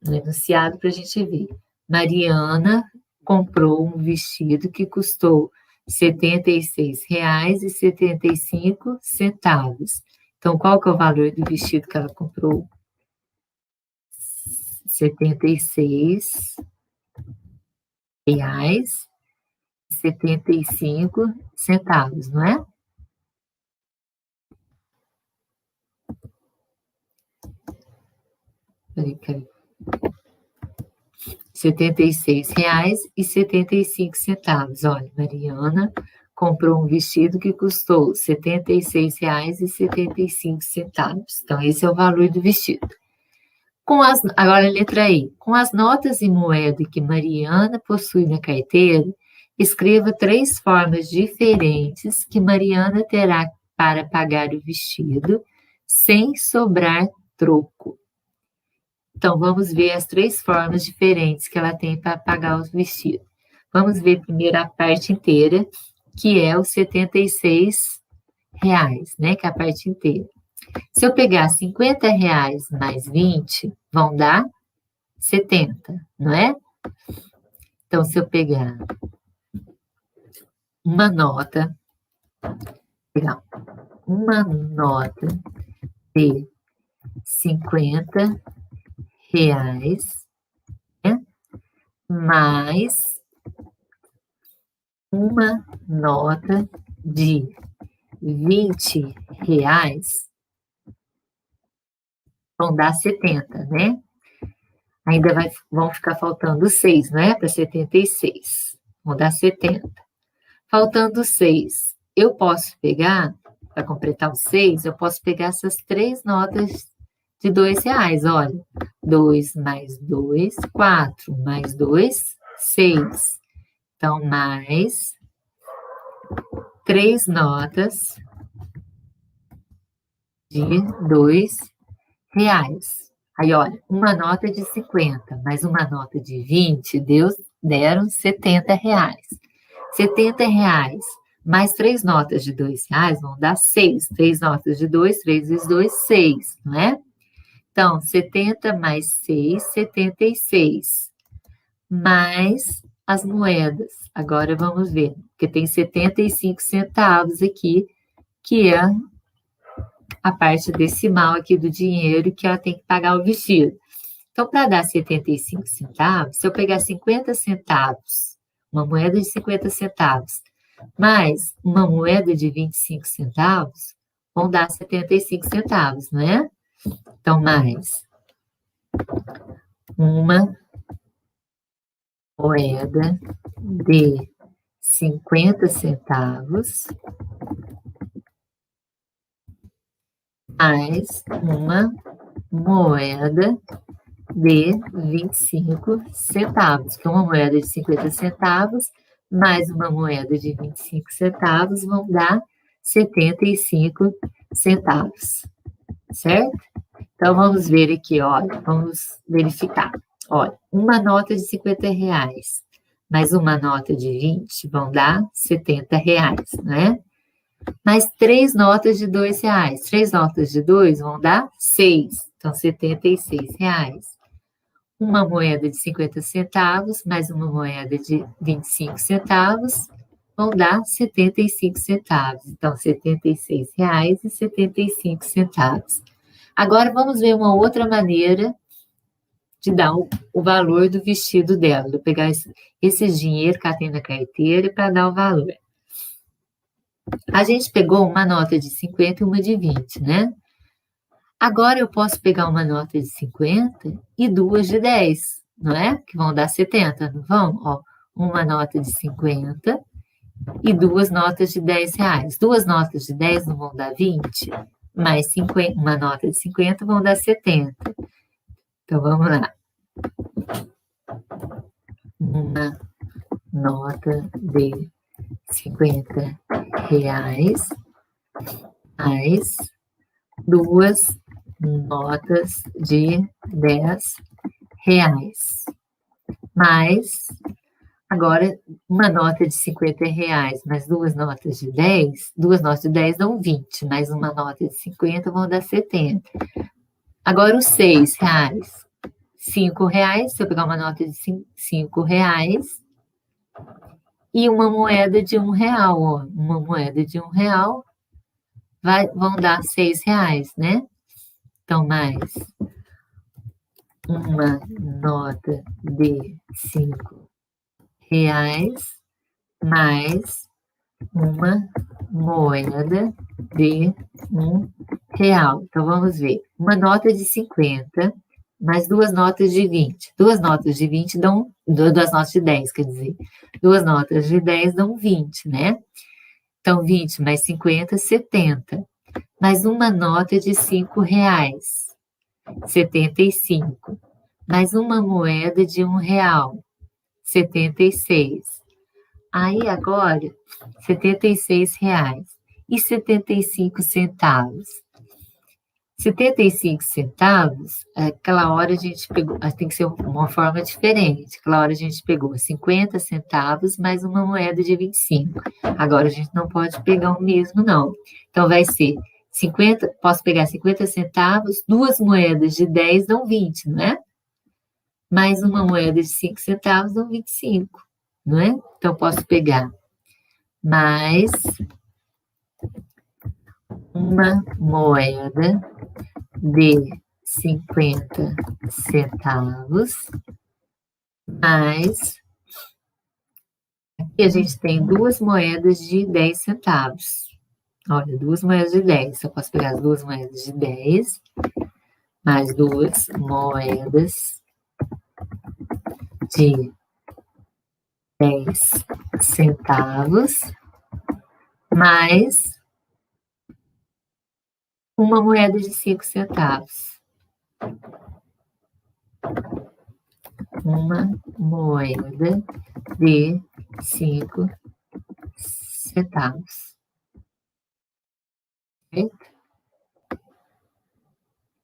A: no enunciado para a gente ver. Mariana comprou um vestido que custou R$76,75. Então, qual que é o valor do vestido que ela comprou? R$76,75, não é? Peraí. R$76,75. Olha, Mariana comprou um vestido que custou R$76,75. Então, esse é o valor do vestido. Agora, a letra E. Com as notas e moeda que Mariana possui na carteira, escreva 3 formas diferentes que Mariana terá para pagar o vestido sem sobrar troco. Então, vamos ver as 3 formas diferentes que ela tem para pagar os vestidos. Vamos ver primeiro a parte inteira, que é os R$76, né? Que é a parte inteira. Se eu pegar R$50 mais 20, vão dar 70, não é? Então, se eu pegar uma nota de R$50, né? Mais uma nota de R$20, vão dar 70, né? Ainda vão ficar faltando 6, né? Para 76. Vão dar 70. Faltando 6, eu posso pegar, para completar os 6, eu posso pegar essas 3 notas de R$2. Olha, 2 mais 2, 4, mais 2, 6. Então, mais 3 notas de R$2. Aí, olha, uma nota de 50, mais uma nota de 20, deram R$70. R$70, mais 3 notas de R$2 vão dar 6. 3 notas de 2, 3 vezes 2, 6, não é? Então, 70 mais 6, 76. Mais as moedas. Agora vamos ver, porque tem 75 centavos aqui, que é a parte decimal aqui do dinheiro que ela tem que pagar o vestido. Então, para dar 75 centavos, se eu pegar 50 centavos, uma moeda de 50 centavos, mais uma moeda de 25 centavos, vão dar 75 centavos, não é? Então, mais uma moeda de 50 centavos, mais uma moeda de 25 centavos, que uma moeda de 50 centavos mais uma moeda de 25 centavos vão dar 75 centavos, certo? Então, vamos ver aqui, olha, vamos verificar. Olha, uma nota de 50 reais mais uma nota de 20 vão dar 70 reais, né? Mais 3 notas de 2 reais. 3 notas de 2 vão dar 6, então 76 reais. Uma moeda de 50 centavos mais uma moeda de 25 centavos vão dar 75 centavos. Então, R$ 76,75. Agora, vamos ver uma outra maneira de dar o valor do vestido dela. Eu vou pegar esse dinheiro que ela tem na carteira para dar o valor. A gente pegou uma nota de 50 e uma de 20, né? Agora eu posso pegar uma nota de 50 e duas de 10, não é? Que vão dar 70, não vão? Ó, uma nota de 50 e duas notas de 10 reais. Duas notas de 10 não vão dar 20, mas 50, uma nota de 50 vão dar 70. Então, vamos lá. Uma nota de 50 reais mais duas notas de 10 reais. Mais, agora, uma nota de 50 reais mais duas notas de 10 dão 20, mais uma nota de 50 vão dar 70. Agora, os 6 reais. 5 reais, se eu pegar uma nota de 5 reais e uma moeda de R$1, ó. Uma moeda de R$1 vão dar 6 reais, né? Então, mais uma nota de 5 reais mais uma moeda de R$1. Então, vamos ver. Uma nota de 50 mais duas notas de 20. Duas notas de 20 dão... Duas notas de 10, quer dizer. Duas notas de 10 dão 20, né? Então, 20 mais 50, 70. Mais uma nota de 5 reais, 75. Mais uma moeda de R$1, 76. Aí, agora, 76 reais e 75 centavos. 75 centavos, aquela hora a gente pegou, tem que ser uma forma diferente. Aquela hora a gente pegou 50 centavos mais uma moeda de 25. Agora a gente não pode pegar o mesmo, não. Então vai ser 50, posso pegar 50 centavos, duas moedas de 10 dão 20, não é? Mais uma moeda de 5 centavos dão 25, não é? Então posso pegar mais uma moeda de 50 centavos, mais, aqui a gente tem duas moedas de 10 centavos. Olha, duas moedas de 10, eu posso pegar as duas moedas de 10, mais duas moedas de 10 centavos, mais uma moeda de 5 centavos. Uma moeda de 5 centavos. Certo?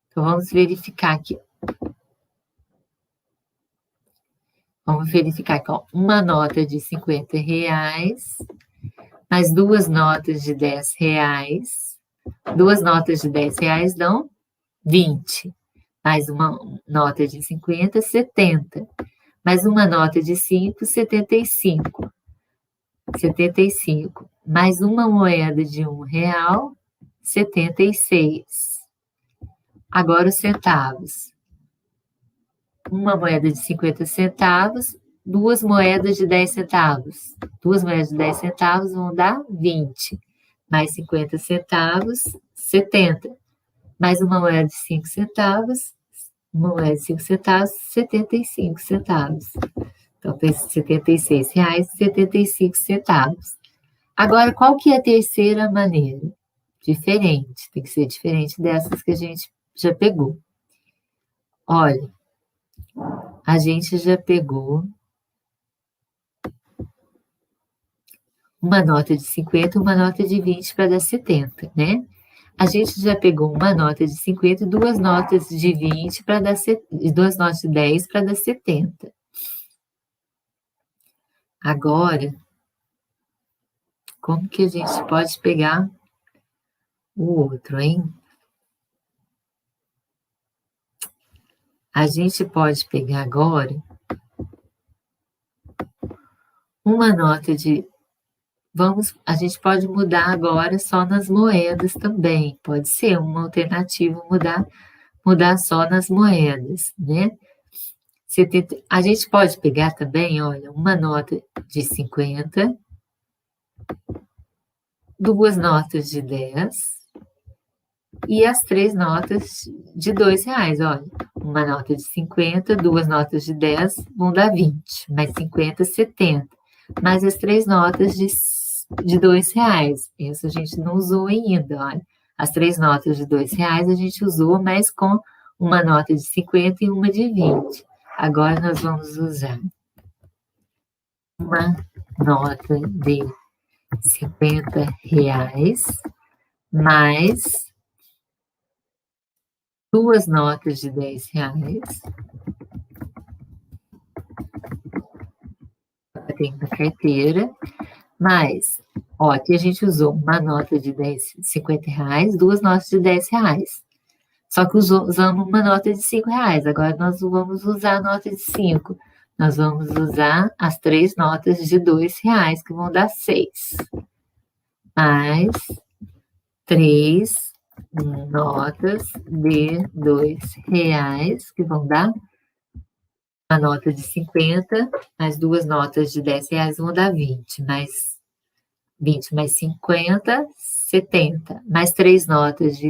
A: Então, vamos verificar aqui. Vamos verificar aqui, ó, uma nota de 50 reais, mais duas notas de 10 reais. Duas notas de 10 reais dão 20. Mais uma nota de 50, 70. Mais uma nota de 5, 75. 75. Mais uma moeda de R$1, 76. Agora os centavos. uma moeda de 50 centavos, duas moedas de 10 centavos. Duas moedas de 10 centavos vão dar 20. Mais 50 centavos, 70. Mais uma moeda de 5 centavos, uma moeda de 5 centavos, 75 centavos. Então, tem R$76,75. Agora, qual que é a terceira maneira? Diferente, tem que ser diferente dessas que a gente já pegou. Olha, a gente já pegou uma nota de 50 e uma nota de 20 para dar 70, né? A gente já pegou uma nota de 50 e duas notas de 20 para dar duas notas de 10 para dar 70. Agora, como que a gente pode pegar o outro, hein? A gente pode pegar agora uma nota de... a gente pode mudar agora só nas moedas também. Pode ser uma alternativa mudar só nas moedas, né? A gente pode pegar também, olha, uma nota de 50, duas notas de 10 e as três notas de R$2. Olha, uma nota de 50, duas notas de 10 vão dar 20, mais 50, 70. Mais as três notas de R$2. Isso a gente não usou ainda, olha. As três notas de R$2 a gente usou, mas com uma nota de 50 e uma de 20. Agora nós vamos usar uma nota de R$50 mais duas notas de R$10. Tem na carteira. Mas, ó, aqui a gente usou uma nota de R$50, duas notas de R$10. Só que usamos uma nota de R$5. Agora nós vamos usar a nota de 5. Nós vamos usar as três notas de R$2, que vão dar 6. Mais três notas de R$2, que vão dar uma nota de 50, mais duas notas de R$10 vão dar 20, mais 20 mais 50, 70, mais três notas de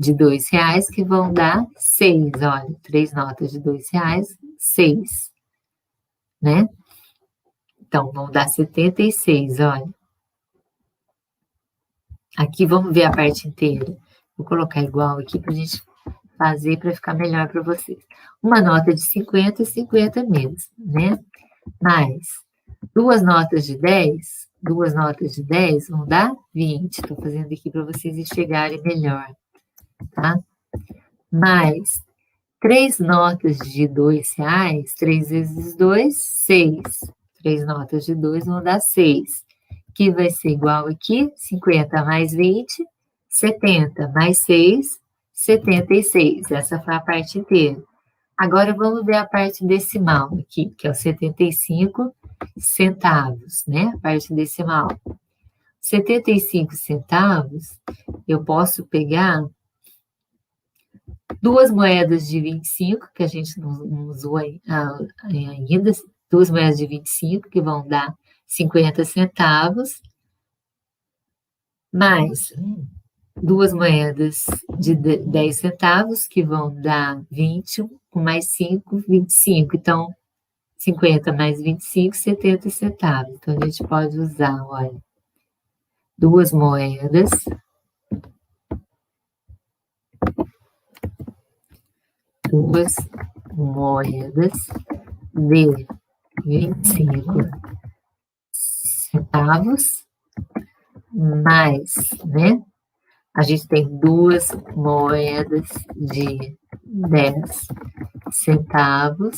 A: R$2 que vão dar 6, olha, três notas de R$2, 6, né? Então, vão dar 76, olha. Aqui, vamos ver a parte inteira. Vou colocar igual aqui para a gente fazer para ficar melhor para vocês. Uma nota de 50 e 50 mesmo, né? Mais duas notas de 10 vão dar 20. Estou fazendo aqui para vocês enxergarem melhor, tá? Mais três notas de R$2, 3 vezes 2, 6. Três notas de 2 vão dar 6, que vai ser igual aqui, 50 mais 20, 70 mais 6, 76. Essa foi a parte inteira. Agora, vamos ver a parte decimal aqui, que é o 75 centavos, né? A parte decimal. 75 centavos, eu posso pegar duas moedas de 25, que a gente não usou ainda, duas moedas de 25, que vão dar 50 centavos, mais duas moedas de 10 centavos, que vão dar 20, com mais 5, 25. Então, 50 mais 25, 70 centavos. Então, a gente pode usar, olha, duas moedas de 25 centavos, mais, né? A gente tem duas moedas de 10 centavos,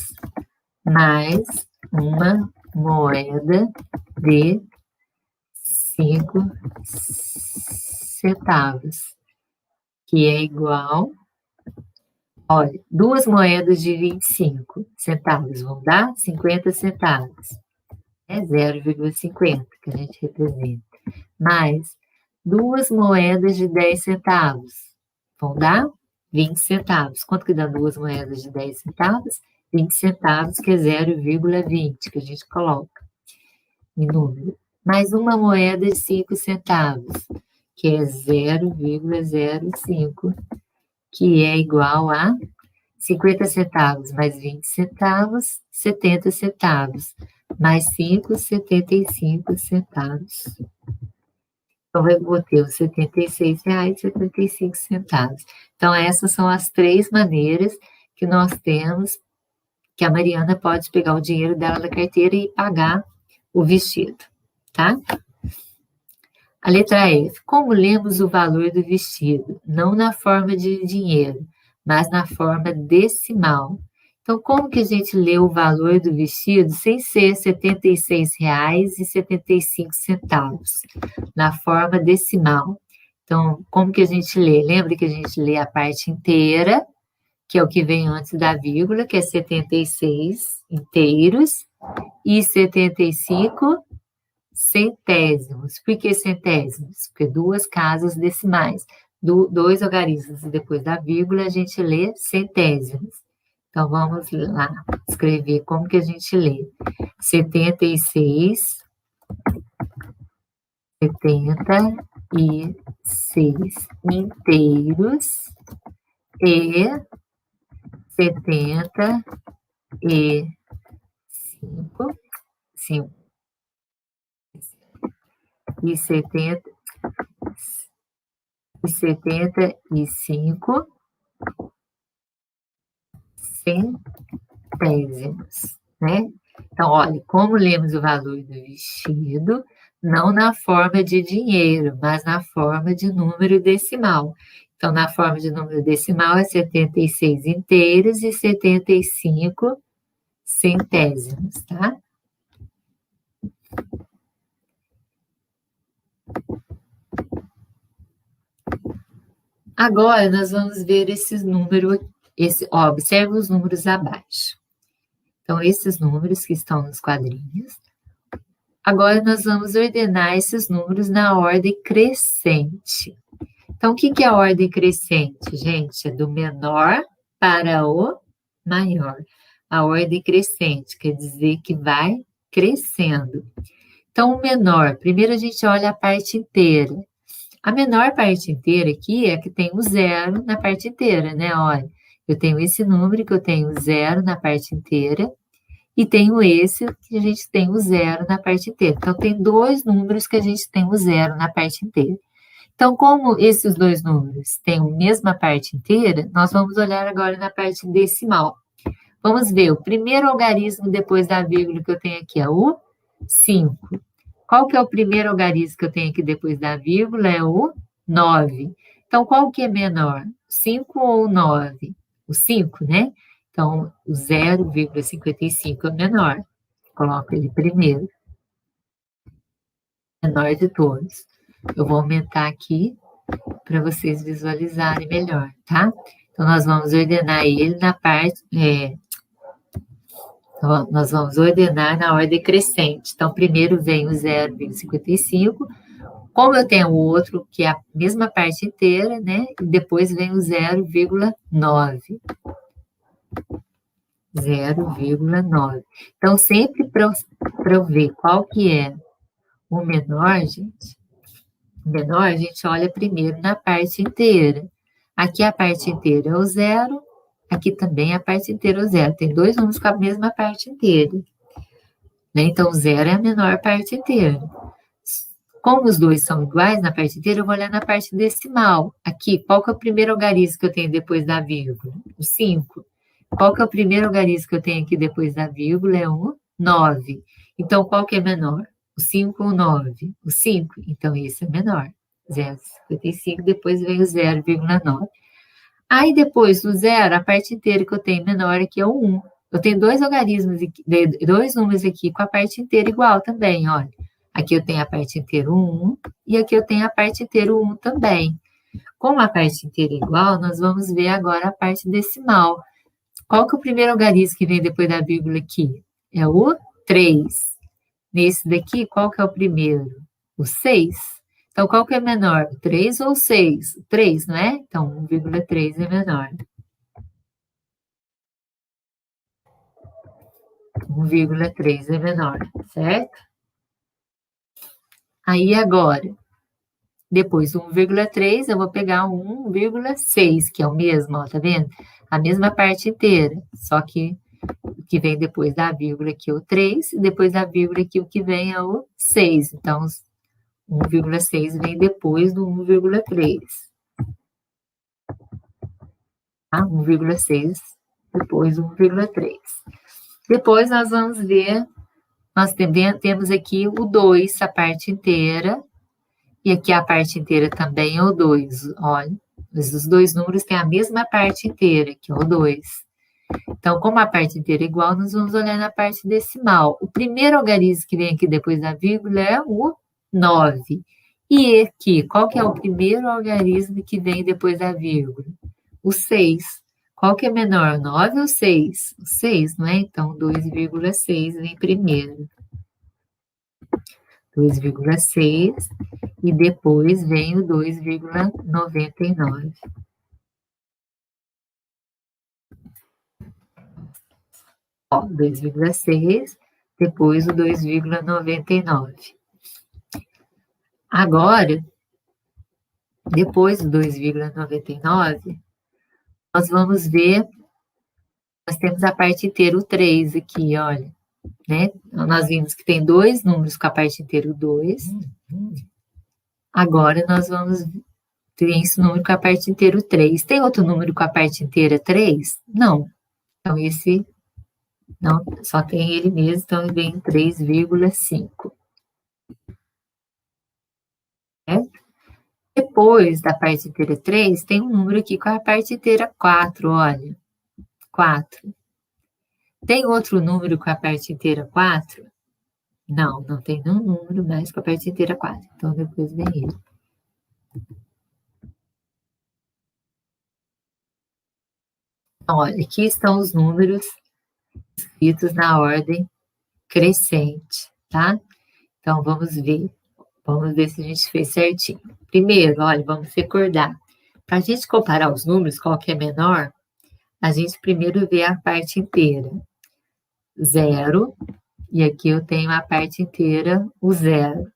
A: mais uma moeda de 5 centavos, que é igual, olha, duas moedas de 25 centavos vão dar 50 centavos, é 0,50 que a gente representa, mais duas moedas de 10 centavos vão dar 20 centavos. Quanto que dá duas moedas de 10 centavos? 20 centavos, que é 0,20, que a gente coloca em número. Mais uma moeda de 5 centavos, que é 0,05, que é igual a 50 centavos mais 20 centavos, 70 centavos, mais 5, 75 centavos. Então, eu vou ter os R$ 76,75. Então, essas são as três maneiras que nós temos, que a Mariana pode pegar o dinheiro dela da carteira e pagar o vestido, tá? A letra F. Como lemos o valor do vestido? Não na forma de dinheiro, mas na forma decimal. Então, como que a gente lê o valor do vestido sem ser R$ 76,75? Na forma decimal. Então, como que a gente lê? Lembra que a gente lê a parte inteira, que é o que vem antes da vírgula, que é 76 inteiros, e 75 centésimos. Por que centésimos? Porque duas casas decimais, dois algarismos, e depois da vírgula a gente lê centésimos. Então, vamos lá escrever como que a gente lê. 76 inteiros e 75 e 75 centésimos, né? Então, olha, como lemos o valor do vestido, não na forma de dinheiro, mas na forma de número decimal. Então, na forma de número decimal é 76 inteiros e 75 centésimos, tá? Agora, nós vamos ver esses números, observe os números abaixo. Então, esses números que estão nos quadrinhos. Agora, nós vamos ordenar esses números na ordem crescente. Então, o que é a ordem crescente, gente? É do menor para o maior. A ordem crescente quer dizer que vai crescendo. Então, o menor, primeiro a gente olha a parte inteira. A menor parte inteira aqui é que tem o zero na parte inteira, né? Olha, eu tenho esse número que eu tenho zero na parte inteira e tenho esse que a gente tem o zero na parte inteira. Então, tem dois números que a gente tem o zero na parte inteira. Então, como esses dois números têm a mesma parte inteira, nós vamos olhar agora na parte decimal. Vamos ver, o primeiro algarismo depois da vírgula que eu tenho aqui é o 5. Qual que é o primeiro algarismo que eu tenho aqui depois da vírgula? É o 9. Então, qual que é menor? 5 ou 9? O 5, né? Então, o 0,55 é menor. Coloco ele primeiro. Menor de todos. Eu vou aumentar aqui para vocês visualizarem melhor, tá? Então, nós vamos ordenar ele na parte... nós vamos ordenar na ordem crescente. Então, primeiro vem o 0,55. Como eu tenho o outro, que é a mesma parte inteira, né? E depois vem o 0,9. 0,9. Então, sempre para eu ver qual que é o menor, gente, o menor a gente olha primeiro na parte inteira. Aqui a parte inteira é o 0, aqui também a parte inteira é o 0. Tem dois números com a mesma parte inteira. Né? Então, o 0 é a menor parte inteira. Como os dois são iguais na parte inteira, eu vou olhar na parte decimal. Aqui, qual que é o primeiro algarismo que eu tenho depois da vírgula? O 5. Qual que é o primeiro algarismo que eu tenho aqui depois da vírgula? É o 9. Então, qual que é menor? O 5 ou o 9? O 5. Então, esse é menor. 0,55, depois vem o 0,9. Aí, depois do 0, a parte inteira que eu tenho menor aqui é o 1. Eu tenho dois algarismos, dois números aqui com a parte inteira igual também, olha. Aqui eu tenho a parte inteira 1 e aqui eu tenho a parte inteira 1 também. Como a parte inteira é igual, nós vamos ver agora a parte decimal. Qual que é o primeiro algarismo que vem depois da vírgula aqui? É o 3. Nesse daqui, qual que é o primeiro? O 6. Então, qual que é menor? 3 ou 6? 3, não é? Então, 1,3 é menor. 1,3 é menor, certo? Aí, agora, depois do 1,3, eu vou pegar 1,6, que é o mesmo, ó, tá vendo? A mesma parte inteira, só que o que vem depois da vírgula aqui é o 3, e depois da vírgula aqui o que vem é o 6. Então, 1,6 vem depois do 1,3. Tá? 1,6 depois do 1,3. Depois nós vamos ver, nós temos aqui o 2, a parte inteira, e aqui a parte inteira também é o 2. Olha, os dois números têm a mesma parte inteira, que é o 2. Então, como a parte inteira é igual, nós vamos olhar na parte decimal. O primeiro algarismo que vem aqui depois da vírgula é o 9. E aqui, qual que é o primeiro algarismo que vem depois da vírgula? O 6. Qual que é menor, 9 ou 6? O 6, não é? Então, 2,6 vem primeiro. 2,6 e depois vem o 2,99. Ó, 2,6, depois o 2,99. Agora, depois do 2,99, nós vamos ver, nós temos a parte inteira, o 3 aqui, olha, né? Nós vimos que tem dois números com a parte inteira, o 2. Agora, nós vamos ter esse número com a parte inteira, o 3. Tem outro número com a parte inteira, 3? Não. Então, esse não, só tem ele mesmo, então vem 3,5. Depois da parte inteira 3, tem um número aqui com a parte inteira 4, olha. 4. Tem outro número com a parte inteira 4? Não, não tem nenhum número mais com a parte inteira 4. Então, depois vem ele. Olha, aqui estão os números escritos na ordem crescente, tá? Então, vamos ver. Vamos ver se a gente fez certinho. Primeiro, olha, vamos recordar. Para a gente comparar os números, qual que é menor, a gente primeiro vê a parte inteira. 0, e aqui eu tenho a parte inteira, o 0.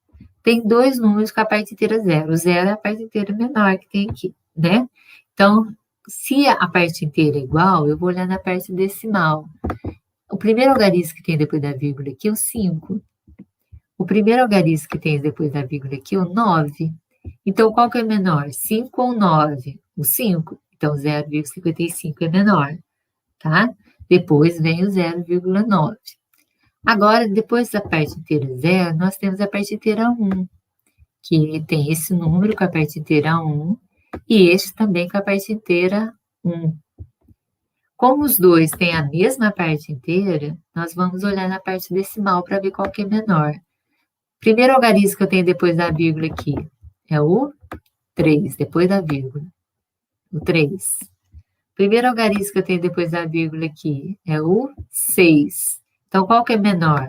A: Tem dois números com a parte inteira 0. O 0 é a parte inteira menor que tem aqui, né? Então, se a parte inteira é igual, eu vou olhar na parte decimal. O primeiro algarismo que tem depois da vírgula aqui é o 5. O primeiro algarismo que tem depois da vírgula aqui é o 9. Então, qual que é menor? 5 ou 9? O 5. Então, 0,55 é menor, tá? Depois vem o 0,9. Agora, depois da parte inteira 0, nós temos a parte inteira 1, que tem esse número com a parte inteira 1 e este também com a parte inteira 1. Como os dois têm a mesma parte inteira, nós vamos olhar na parte decimal para ver qual que é menor. Primeiro algarismo que eu tenho depois da vírgula aqui é o 3, depois da vírgula. O 3. Primeiro algarismo que eu tenho depois da vírgula aqui é o 6. Então, qual que é menor?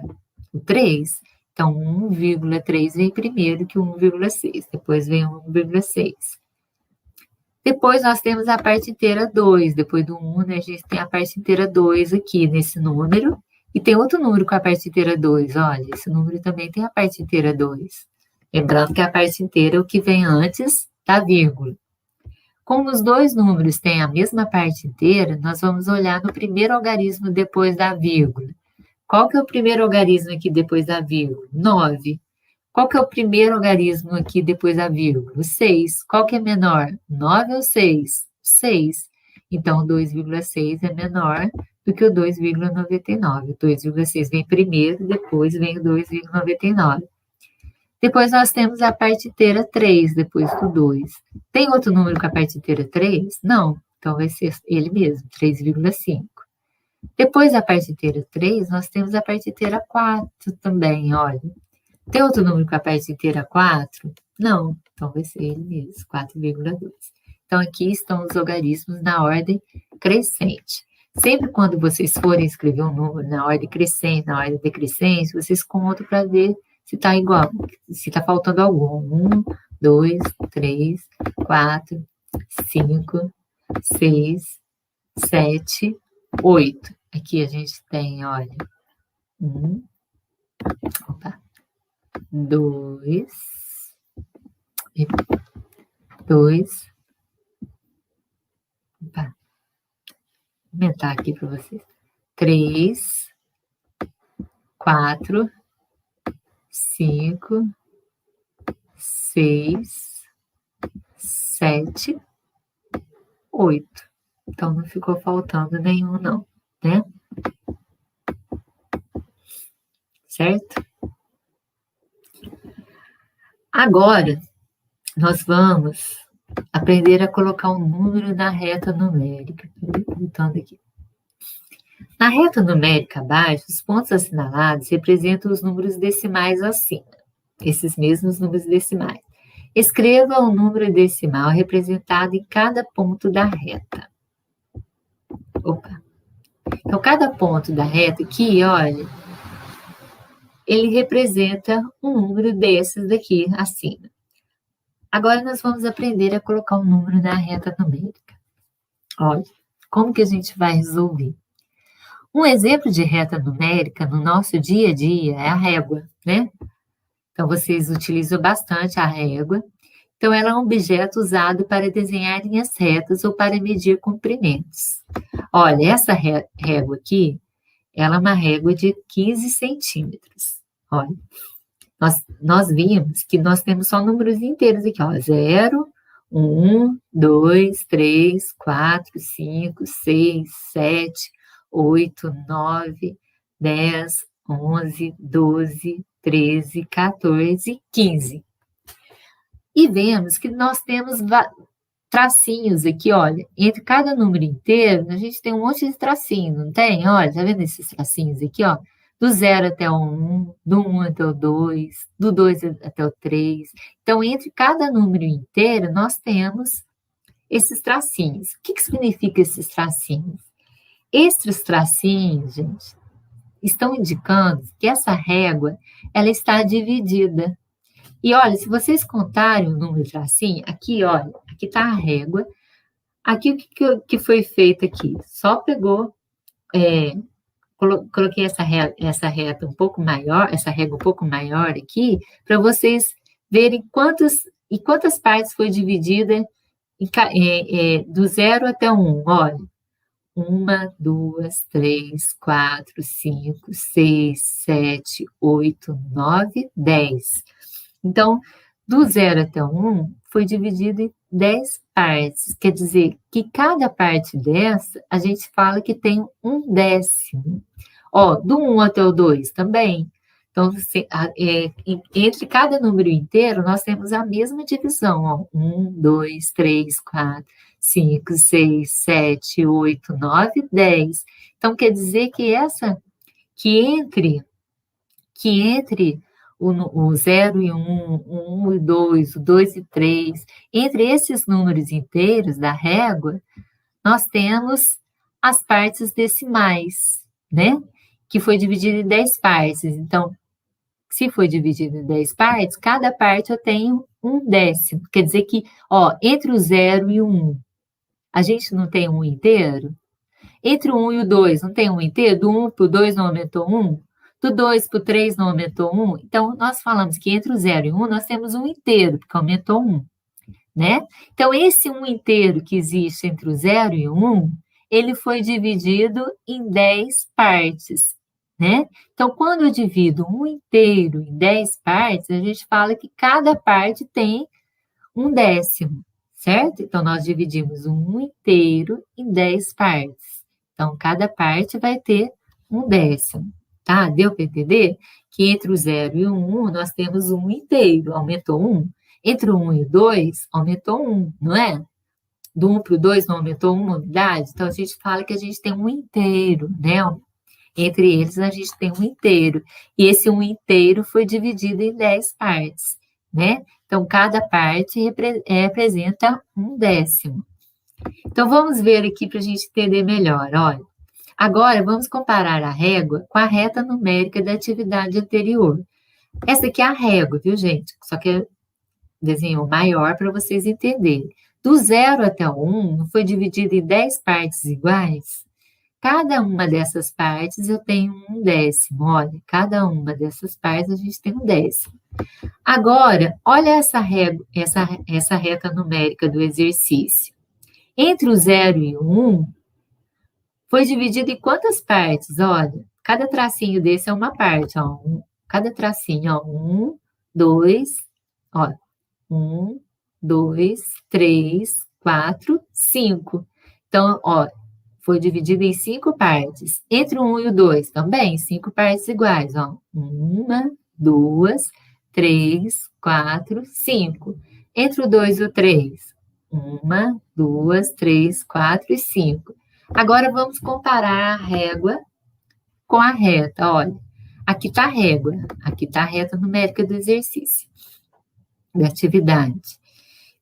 A: O 3. Então, 1,3 vem primeiro que o 1,6. Depois vem o 1,6. Depois, nós temos a parte inteira 2. Depois do 1, né, a gente tem a parte inteira 2 aqui nesse número. E tem outro número com a parte inteira 2. Olha, esse número também tem a parte inteira 2. Lembrando que a parte inteira é o que vem antes da vírgula. Como os dois números têm a mesma parte inteira, nós vamos olhar no primeiro algarismo depois da vírgula. Qual que é o primeiro algarismo aqui depois da vírgula? 9. Qual que é o primeiro algarismo aqui depois da vírgula? 6. Qual que é menor? 9 ou 6? 6. Então, o 2,6 é menor do que o 2,99. O 2,6 vem primeiro, depois vem o 2,99. Depois nós temos a parte inteira 3, depois do 2. Tem outro número com a parte inteira 3? Não. Então, vai ser ele mesmo, 3,5. Depois da parte inteira 3, nós temos a parte inteira 4 também, olha. Tem outro número com a parte inteira 4? Não. Então, vai ser ele mesmo, 4,2. Então, aqui estão os algarismos na ordem crescente. Sempre quando vocês forem escrever um número na ordem crescente, na ordem decrescente, vocês contam para ver se está igual, se está faltando algum. 1, 2, 3, 4, 5, 6, 7, 8. Aqui a gente tem, olha, 1, 2, 2, vou aumentar aqui para vocês, 3, 4, 5, 6, 7, 8. Então, não ficou faltando nenhum, não, né? Certo? Agora, nós vamos aprender a colocar um número na reta numérica. Voltando aqui. Na reta numérica abaixo, os pontos assinalados representam os números decimais acima, esses mesmos números decimais. Escreva o número decimal representado em cada ponto da reta. Então, cada ponto da reta aqui, olha, ele representa um número desses daqui acima. Agora, nós vamos aprender a colocar um número na reta numérica. Olha, como que a gente vai resolver? Um exemplo de reta numérica no nosso dia a dia é a régua, né? Então, vocês utilizam bastante a régua. Então, ela é um objeto usado para desenhar linhas retas ou para medir comprimentos. Olha, essa régua aqui, ela é uma régua de 15 centímetros. Olha, nós vimos que nós temos só números inteiros aqui, ó, 0, 1, 2, 3, 4, 5, 6, 7, 8, 9, 10, 11, 12, 13, 14, 15. E vemos que nós temos tracinhos aqui, olha, entre cada número inteiro, a gente tem um monte de tracinho, não tem? Olha, tá vendo esses tracinhos aqui, ó? Do 0 até o 1, do 1 até o 2, do 2 até o 3. Então, entre cada número inteiro, nós temos esses tracinhos. O que significa esses tracinhos? Esses tracinhos, gente, estão indicando que essa régua, ela está dividida. E olha, se vocês contarem o número de tracinho, aqui, olha, aqui está a régua. Aqui, o que foi feito aqui? Só pegou, coloquei essa reta um pouco maior, essa régua um pouco maior aqui, para vocês verem quantas partes foi dividida do 0 até o 1. Olha, 1, 2, 3, 4, 5, 6, 7, 8, 9, 10. Então, do 0 até o 1 foi dividido em 10 partes. Quer dizer que cada parte dessa, a gente fala que tem um décimo. Ó, do 1 até o 2 também. Então, entre cada número inteiro, nós temos a mesma divisão. Ó, 1, 2, 3, 4, 5, 6, 7, 8, 9, 10. Então, quer dizer que entre o 0 e 1, o 1 e 2, o 2 e 3, entre esses números inteiros da régua, nós temos as partes decimais, né? Que foi dividido em 10 partes. Então, se foi dividido em 10 partes, cada parte eu tenho um décimo. Quer dizer que, ó, entre o 0 e o 1, a gente não tem um inteiro? Entre o 1 e o 2, não tem um inteiro? Do 1 para o 2 não aumentou 1? Do 2 para o 3 não aumentou 1? Então, nós falamos que entre o 0 e o 1, nós temos um inteiro, porque aumentou 1, né? Então, esse 1 inteiro que existe entre o 0 e o 1, ele foi dividido em 10 partes, né? Então, quando eu divido um inteiro em 10 partes, a gente fala que cada parte tem um décimo, certo? Então, nós dividimos um inteiro em 10 partes. Então, cada parte vai ter um décimo, tá? Deu para entender? Que entre o 0 e o 1, nós temos um inteiro, aumentou 1. Entre o 1 e o 2, aumentou 1, não é? Do 1 para o 2 não aumentou uma unidade? Então, a gente fala que a gente tem um inteiro, né? Entre eles, a gente tem um inteiro. E esse um inteiro foi dividido em 10 partes, né? Então, cada parte representa um décimo. Então, vamos ver aqui para a gente entender melhor. Olha, agora, vamos comparar a régua com a reta numérica da atividade anterior. Essa aqui é a régua, viu, gente? Só que desenhou maior para vocês entenderem. Do 0 até o 1, não foi dividido em 10 partes iguais? Cada uma dessas partes eu tenho um décimo. Olha, cada uma dessas partes a gente tem um décimo. Agora, olha essa reta numérica do exercício. Entre o 0 e o 1, foi dividido em quantas partes? Olha, cada tracinho desse é uma parte. Ó, cada tracinho, ó, 1, 2, ó, 1, 2, 3, 4, 5. Então, ó, foi dividido em 5 partes. Entre o 1 e o 2, também, 5 partes iguais, ó. 1, 2, 3, 4, 5. Entre o 2 e o 3, 1, 2, 3, 4 e 5. Agora, vamos comparar a régua com a reta, olha. Aqui está a régua, aqui está a reta numérica do exercício, da atividade.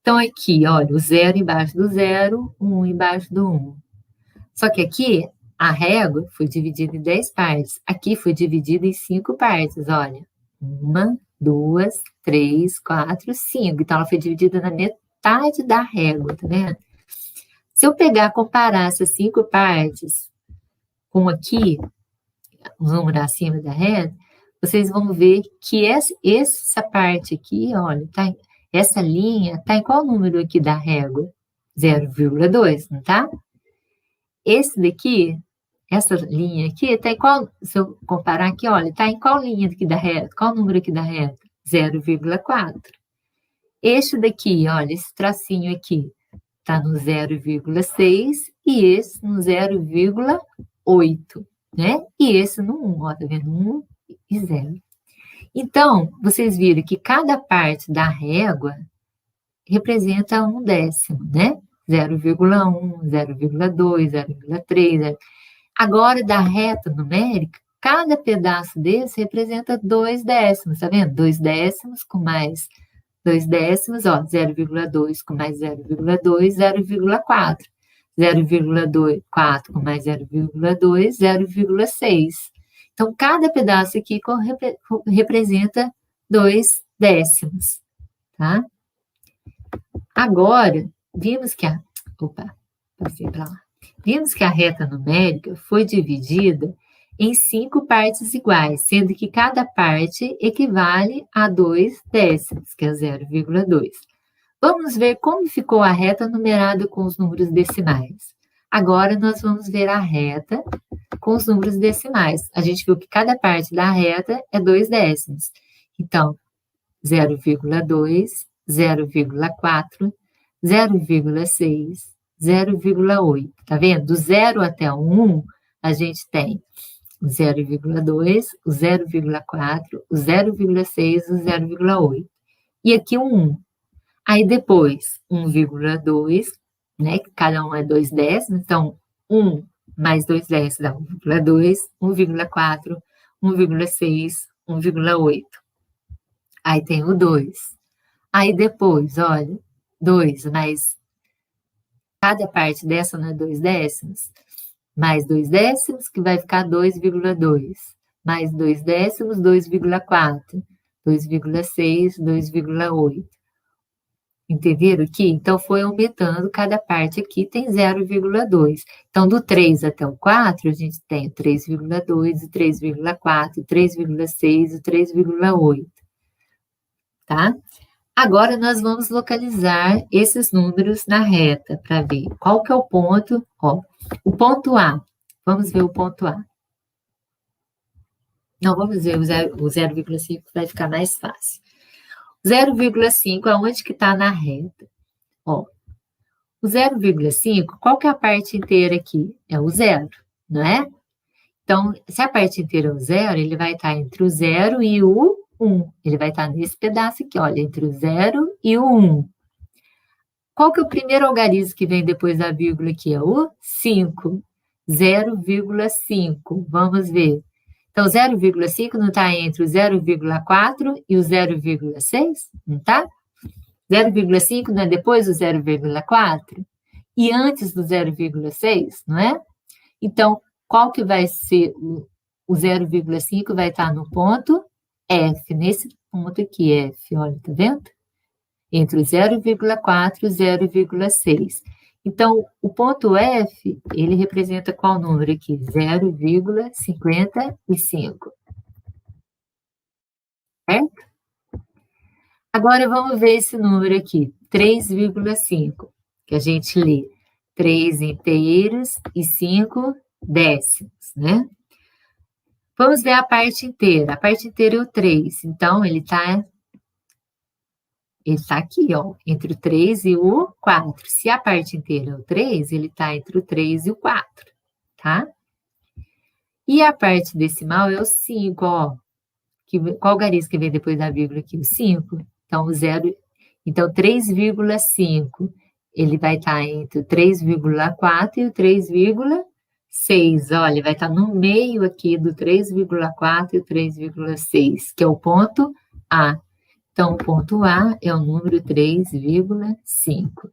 A: Então, aqui, olha, o 0 embaixo do 0, 1 embaixo do 1. Só que aqui, a régua foi dividida em 10 partes. Aqui foi dividida em 5 partes, olha. 1, 2, 3, 4, 5. Então, ela foi dividida na metade da régua, tá vendo? Se eu comparar essas 5 partes com aqui, o número acima da reta, vocês vão ver que essa parte aqui, olha, essa linha está em qual número aqui da régua? 0,2, não tá? Esse daqui, essa linha aqui, está em qual, se eu comparar aqui, olha, está em qual linha aqui da reta? Qual número aqui da reta? 0,4. Este daqui, olha, esse tracinho aqui, está no 0,6 e esse no 0,8, né? E esse no 1, ó, tá vendo? 1 e 0. Então, vocês viram que cada parte da régua representa um décimo, né? 0,1, 0,2, 0,3. Agora, da reta numérica, cada pedaço desse representa 2 décimos, tá vendo? 2 décimos com mais 2 décimos, ó, 0,2 com mais 0,2, 0,4. 0,4 com mais 0,2, 0,6. Então, cada pedaço aqui representa 2 décimos, tá? Agora, vimos que a reta numérica foi dividida em 5 partes iguais, sendo que cada parte equivale a 2 décimos, que é 0,2. Vamos ver como ficou a reta numerada com os números decimais. Agora, nós vamos ver a reta com os números decimais. A gente viu que cada parte da reta é 2 décimos. Então, 0,2, 0,4, 0,6, 0,8. Tá vendo? Do 0 até o 1, a gente tem o 0,2, o 0,4, o 0,6, o 0,8. E aqui o 1. Aí depois, 1,2, né? Que cada um é 2 décimos. Então, 1 mais 2 décimos dá 1,2, 1,4, 1,6, 1,8. Aí tem o 2. Aí depois, olha, 2 mais cada parte dessa não é 2 décimos, mais 2 décimos, que vai ficar 2,2. Mais 2 décimos, 2,4. 2,6, 2,8. Entenderam aqui? Então, foi aumentando, cada parte aqui tem 0,2. Então, do 3 até o 4, a gente tem o 3,2, o 3,4, o 3,6, o 3,8. Tá? Agora, nós vamos localizar esses números na reta para ver qual que é o ponto. Ó, o ponto A. Vamos ver o ponto A. Não, vamos ver o 0,5, vai ficar mais fácil. 0,5, aonde que está na reta? Ó, o 0,5, qual que é a parte inteira aqui? É o 0, não é? Então, se a parte inteira é o 0, ele vai estar entre o 0 e o 1. Ele vai estar nesse pedaço aqui, olha, entre o 0 e o 1. Qual que é o primeiro algarismo que vem depois da vírgula aqui? É o 5. 0,5. Vamos ver. Então, 0,5 não está entre o 0,4 e o 0,6? Não está? 0,5 não é depois do 0,4? E antes do 0,6, não é? Então, qual que vai ser o 0,5? Vai estar no ponto F, nesse ponto aqui, F, olha, tá vendo? entre o 0,4 e o 0,6. Então, o ponto F, ele representa qual número aqui? 0,55. Certo? Agora, vamos ver esse número aqui, 3,5, que a gente lê 3 inteiros e 5 décimos, né? Vamos ver a parte inteira. A parte inteira é o 3, então ele está aqui, ó, entre o 3 e o 4. Se a parte inteira é o 3, ele está entre o 3 e o 4, tá? E a parte decimal é o 5, ó. Qual gariz que vem depois da vírgula aqui? O 5. Então, então 3,5, ele vai estar entre o 3,4 e o 3,6. Olha, vai estar no meio aqui do 3,4 e o 3,6, que é o ponto A. Então, o ponto A é o número 3,5,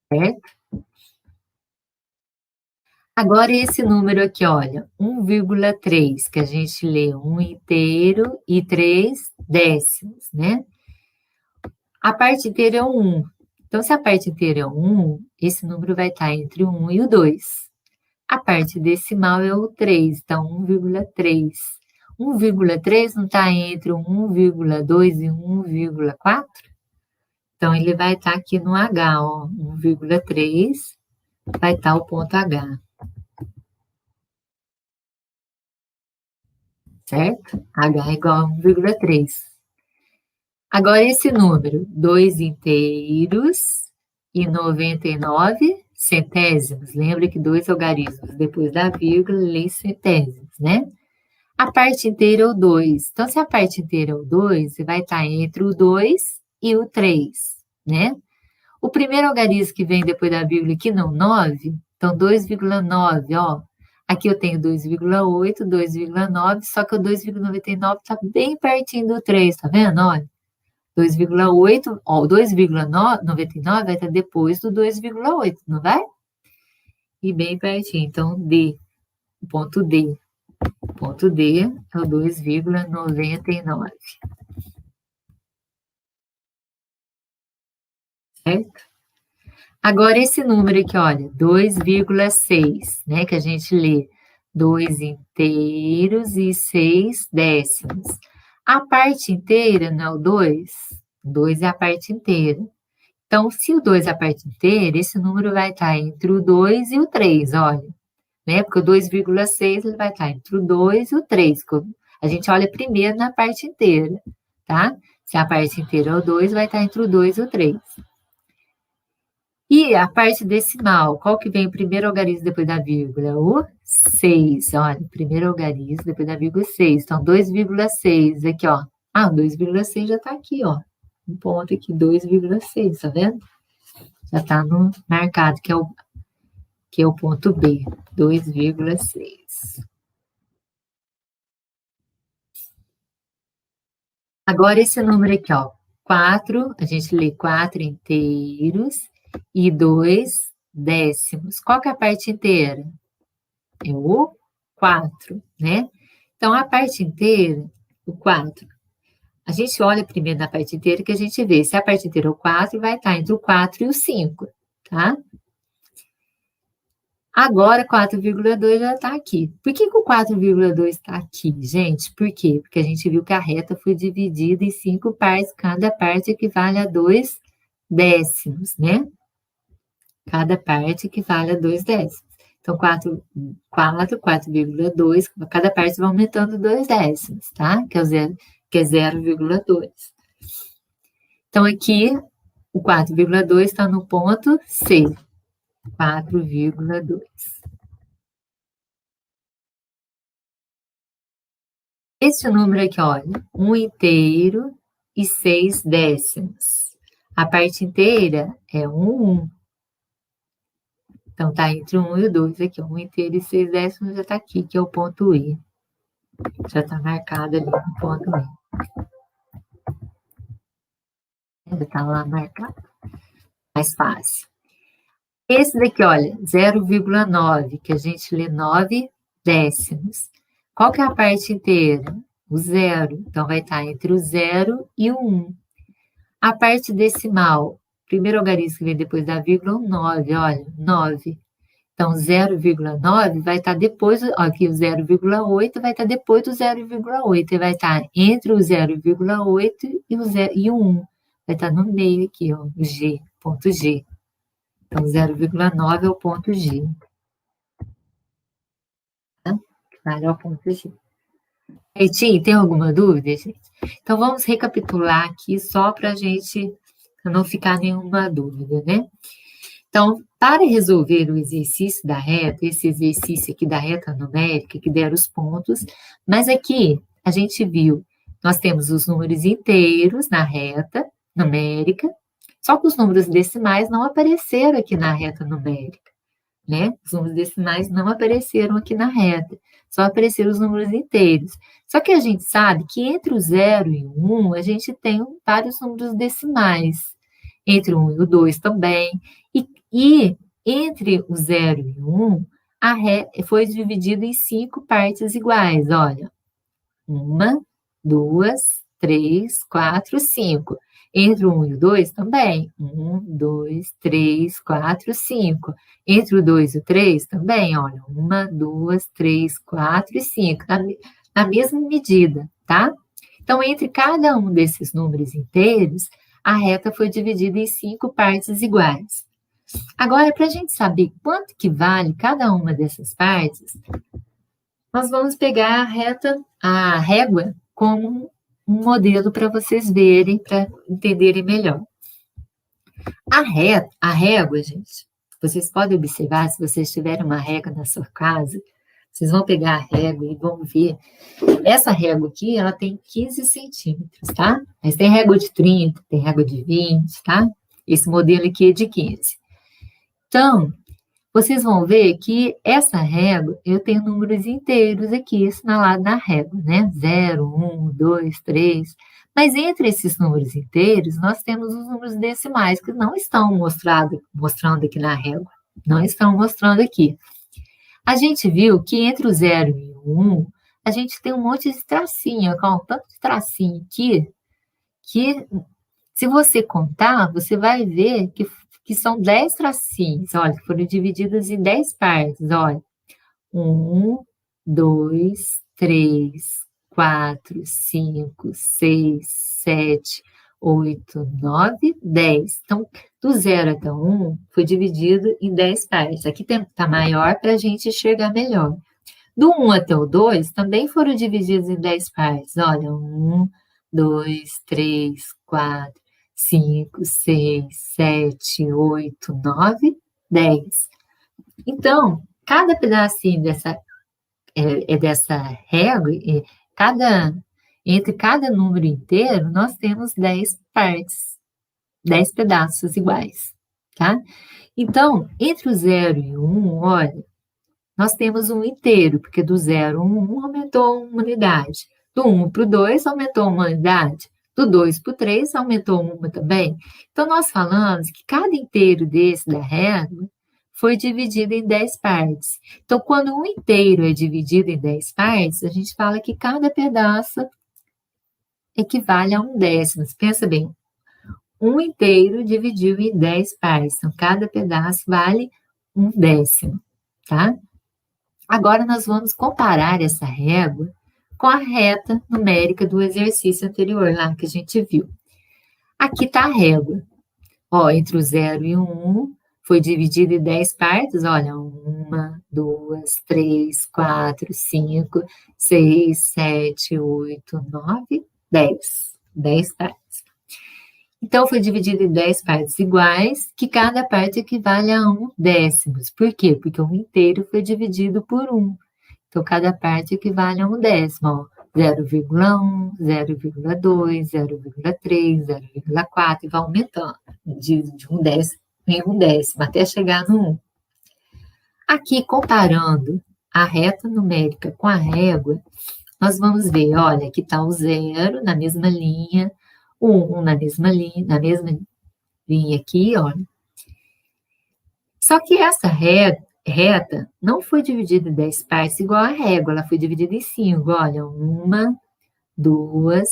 A: certo? Agora, esse número aqui, olha, 1,3, que a gente lê 1 inteiro e 3 décimos, né? A parte inteira é o 1. Então, se a parte inteira é o 1, esse número vai estar entre o 1 e o 2. A parte decimal é o 3, então 1,3. 1,3 não está entre o 1,2 e 1,4? Então, ele vai estar aqui no H, ó, 1,3 vai estar o ponto H. Certo? H é igual a 1,3. Agora, esse número, 2 inteiros e 99 centésimos. Lembra que 2 algarismos depois da vírgula, lê centésimos, né? A parte inteira é o 2. Então, se a parte inteira é o 2, você vai estar entre o 2 e o 3, né? O primeiro algarismo que vem depois da vírgula aqui, não, 9. Então, 2,9, ó. Aqui eu tenho 2,8, 2,9, só que o 2,99 está bem pertinho do 3, tá vendo? Olha, 2,8, ó, o 2,99 vai estar depois do 2,8, não vai? E bem pertinho, então D, o ponto D. O ponto D é o 2,99. Certo? Agora, esse número aqui, olha, 2,6, né? Que a gente lê 2 inteiros e 6 décimos. A parte inteira não é o 2? 2 é a parte inteira. Então, se o 2 é a parte inteira, esse número vai estar entre o 2 e o 3, olha. Né? Porque o 2,6 ele vai estar entre o 2 e o 3. A gente olha primeiro na parte inteira, tá? Se a parte inteira é o 2, vai estar entre o 2 e o 3. E a parte decimal, qual que vem o primeiro algarismo depois da vírgula? O 6, olha, primeiro algarismo depois da vírgula 6. Então, 2,6 aqui, ó. Ah, o 2,6 já está aqui, ó. Um ponto aqui, 2,6, tá vendo? Já está no marcado, que é o ponto B, 2,6. Agora, esse número aqui, ó. 4, a gente lê 4 inteiros e 2 décimos. Qual que é a parte inteira? É o 4, né? Então, a parte inteira, o 4. A gente olha primeiro na parte inteira que a gente vê. Se a parte inteira é o 4, vai estar entre o 4 e o 5, tá? Agora, 4,2 já está aqui. Por que o 4,2 está aqui, gente? Por quê? Porque a gente viu que a reta foi dividida em 5 partes, cada parte equivale a 2 décimos, né? Cada parte equivale a 2 décimos. Então, 4,2, cada parte vai aumentando 2 décimos, tá? Que é 0,2. Então, aqui, o 4,2 está no ponto C, 4,2. Esse número aqui, olha, 1 inteiro e 6 décimos. A parte inteira é 1. Então, tá entre 1 e o 2 aqui, 1 inteiro e 6 décimos já tá aqui, que é o ponto E. Já tá marcado ali no ponto E. Já tá lá marcado. Mais fácil. Esse daqui, olha, 0,9, que a gente lê 9 décimos. Qual que é a parte inteira? O 0. Então, vai estar entre o 0 e o 1. A parte decimal, primeiro algarismo que vem depois da vírgula, 9, olha, 9. Então, 0,9 vai estar depois, aqui o 0,8 vai estar depois do 0,8, e vai estar entre o 0,8 e o 1. Vai estar no meio aqui, ó, o G, ponto G. Então, 0,9 é o ponto G. Tá? Vale ao ponto G. Certinho? Tem alguma dúvida, gente? Então, vamos recapitular aqui só para a gente não ficar nenhuma dúvida, né? Então, para resolver o exercício da reta, esse exercício aqui da reta numérica, que deram os pontos, mas aqui a gente viu, nós temos os números inteiros na reta numérica, só que os números decimais não apareceram aqui na reta numérica, né? Os números decimais não apareceram aqui na reta, só apareceram os números inteiros. Só que a gente sabe que entre o 0 e o 1, a gente tem vários números decimais. Entre o 1 e o 2 também. E entre o 0 e o 1, a reta foi dividida em 5 partes iguais. Olha, 1, 2, 3, 4, 5. Entre o 1 e o 2 também. 1, 2, 3, 4, 5. Entre o 2 e o 3 também, olha, 1, 2, 3, 4 e 5. Na mesma medida, tá? Então, entre cada um desses números inteiros, a reta foi dividida em 5 partes iguais. Agora, para a gente saber quanto que vale cada uma dessas partes, nós vamos pegar a régua como um modelo para vocês verem, para entenderem melhor. A régua, gente, vocês podem observar, se vocês tiverem uma régua na sua casa, vocês vão pegar a régua e vão ver. Essa régua aqui, ela tem 15 centímetros, tá? Mas tem régua de 30, tem régua de 20, tá? Esse modelo aqui é de 15. Então, vocês vão ver que essa régua, eu tenho números inteiros aqui assinalados na régua, né? 0, 1, 2, 3. Mas entre esses números inteiros, nós temos os números decimais que não estão mostrando aqui na régua. Não estão mostrando aqui. A gente viu que entre o 0 e o 1, a gente tem um monte de tracinho, ó, um tanto de tracinho aqui, que se você contar, você vai ver que são 10 tracinhos, olha, que foram divididos em 10 partes, olha. 1, 2, 3, 4, 5, 6, 7, 8, 9, 10. Então, do 0 até o 1 foi dividido em 10 partes. Aqui está maior para a gente enxergar melhor. Do 1 até o 2 também foram divididos em 10 partes. Olha, 1, 2, 3, 4, 5, 6, 7, 8, 9, 10. Então, cada pedacinho dessa régua, entre cada número inteiro, nós temos 10 partes, 10 pedaços iguais, tá? Então, entre o 0 e o 1, olha, nós temos um inteiro, porque do 0 ao 1 aumentou uma unidade. Do 1 para o 2 aumentou uma unidade. Do 2 para o 3 aumentou uma também. Então, nós falamos que cada inteiro desse da régua foi dividido em 10 partes. Então, quando um inteiro é dividido em 10 partes, a gente fala que cada pedaço equivale a 1/10. Pensa bem, um inteiro dividido em 10 partes. Então, cada pedaço vale 1/10, tá? Agora, nós vamos comparar essa régua com a reta numérica do exercício anterior, lá que a gente viu. Aqui está a régua. Ó, entre o 0 e o 1, foi dividido em 10 partes. Olha, 1, 2, 3, 4, 5, 6, 7, 8, 9, 10. 10 partes. Então, foi dividido em 10 partes iguais, que cada parte equivale a 1/10. Por quê? Porque o inteiro foi dividido por 1. Então, cada parte equivale a 1/10. 0,1, 0,2, 0,3, 0,4, e vai aumentando de 1/10 em 1/10, até chegar no 1. Aqui, comparando a reta numérica com a régua, nós vamos ver, olha, aqui está o 0 na mesma linha, o 1 na mesma linha aqui, olha. Só que essa reta não foi dividida em 10 partes igual a régua, ela foi dividida em 5, olha, 1, 2,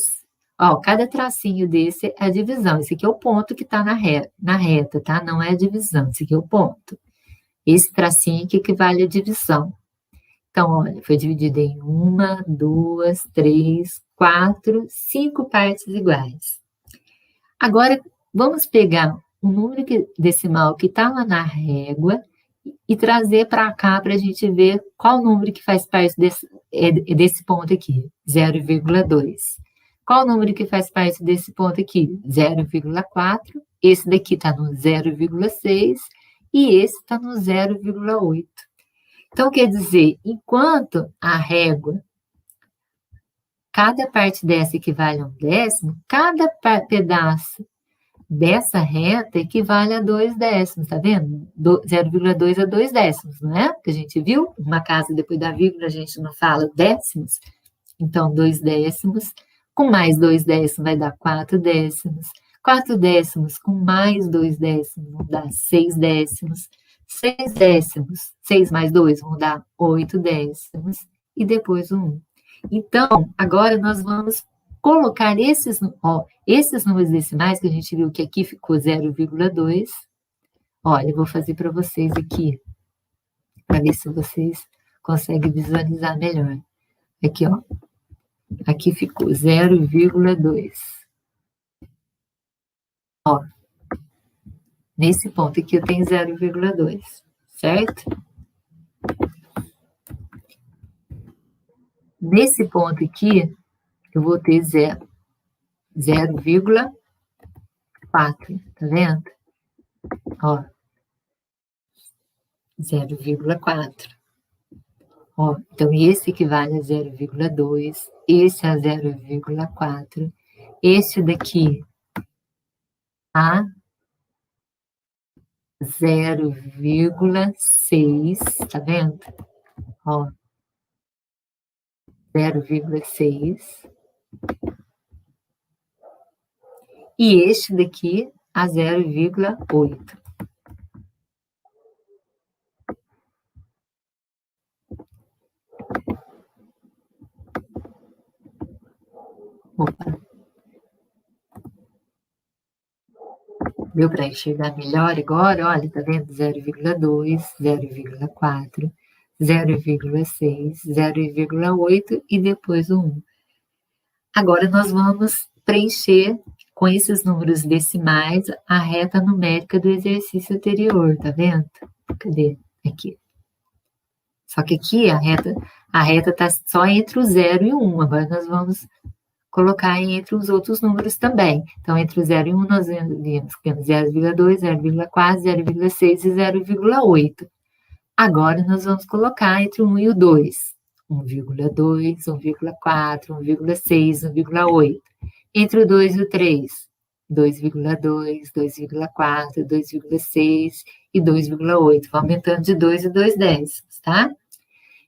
A: Ó, cada tracinho desse é a divisão. Esse aqui é o ponto que está na reta, tá? Não é a divisão, esse aqui é o ponto. Esse tracinho que equivale à divisão. Então, olha, foi dividido em 1, 2, 3, 4, 5 partes iguais. Agora, vamos pegar o número decimal que está lá na régua e trazer para cá para a gente ver qual número que faz parte desse ponto aqui, 0,2. Qual número que faz parte desse ponto aqui? 0,4. Esse daqui está no 0,6 e esse está no 0,8. Então, quer dizer, enquanto a régua, cada parte dessa equivale a 1/10, cada pedaço dessa reta equivale a 2/10, tá vendo? 0,2 a 2/10, não é? Que a gente viu, uma casa depois da vírgula a gente não fala décimos, então 2/10, com mais 2/10 vai dar 4/10, 4/10 com mais 2/10 vão dar 6/10, 6/10, 6 mais 2 vão dar 8/10, e depois o 1. Então, agora nós vamos colocar esses números decimais, que a gente viu que aqui ficou 0,2. Olha, eu vou fazer para vocês aqui, para ver se vocês conseguem visualizar melhor. Aqui, ó. Aqui ficou 0,2. Ó, nesse ponto aqui eu tenho 0,2, certo? Nesse ponto aqui, eu vou ter 0,4, tá vendo? Ó, 0,4. Ó, então, esse equivale a 0,2, esse a 0,4, esse daqui a 0,6, tá vendo? Ó, 0,6. E este daqui a 0,8. Opa. Deu para enxergar melhor agora? Olha, tá vendo? 0,2, 0,4, 0,6, 0,8 e depois o 1. Agora nós vamos preencher com esses números decimais a reta numérica do exercício anterior, tá vendo? Cadê? Aqui. Só que aqui a reta está só entre o 0 e o 1. Agora nós vamos colocar entre os outros números também. Então, entre o 0 e 1, nós vimos que temos 0,2, 0,4, 0,6 e 0,8. Agora, nós vamos colocar entre o 1 e o 2. 1,2, 1,4, 1,6, 1,8. Entre o 2 e o 3, 2,2, 2,4, 2,6 e 2,8. Vai aumentando de 2 e 2/10, tá?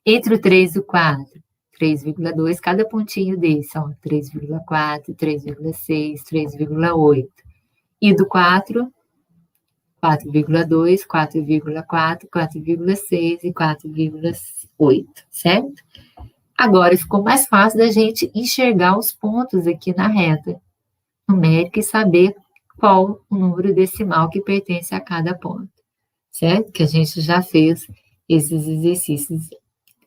A: Entre o 3 e o 4, 3,2, cada pontinho desse, ó, 3,4, 3,6, 3,8. E do 4, 4,2, 4,4, 4,6 e 4,8, certo? Agora ficou mais fácil da gente enxergar os pontos aqui na reta numérica e saber qual o número decimal que pertence a cada ponto, certo? Que a gente já fez esses exercícios.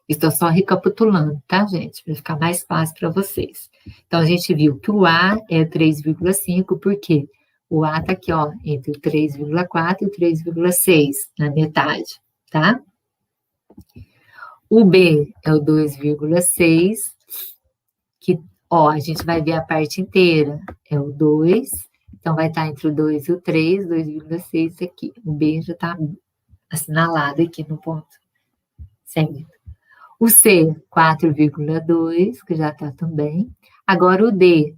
A: Estou só recapitulando, tá, gente? Para ficar mais fácil para vocês. Então, a gente viu que o A é 3,5, por quê? O A está aqui, ó, entre o 3,4 e o 3,6, na metade, tá? O B é o 2,6, que, ó, a gente vai ver a parte inteira, é o 2, então vai estar entre o 2 e o 3, 2,6 aqui. O B já está assinalado aqui no ponto, certo? O C, 4,2, que já está também. Agora o D,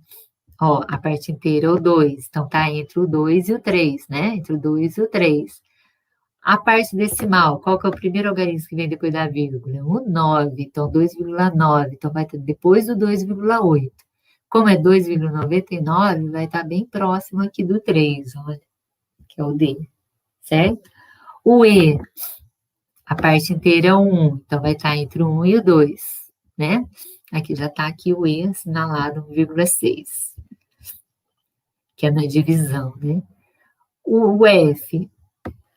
A: ó, a parte inteira é o 2, então está entre o 2 e o 3, né? Entre o 2 e o 3. A parte decimal, qual que é o primeiro algarismo que vem depois da vírgula? O 9, então 2,9, então vai estar depois do 2,8. Como é 2,99, vai estar bem próximo aqui do 3, olha, que é o D, certo? O E, a parte inteira é o 1, então vai estar entre o 1 e o 2, né? Aqui já está aqui o E assinalado 1,6. que é na divisão, né? O F,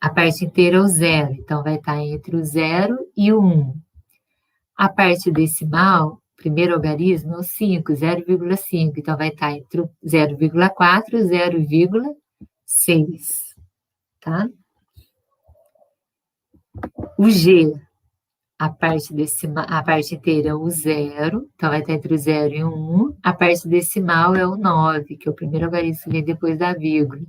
A: a parte inteira é o 0, então vai estar entre o 0 e o 1. A parte decimal, primeiro algarismo, é o 5, 0,5, então vai estar entre o 0,4 e o 0,6, tá? O G, a parte inteira é o 0, então vai estar entre o 0 e o 1. A parte decimal é o 9, que é o primeiro algarismo que vem depois da vírgula.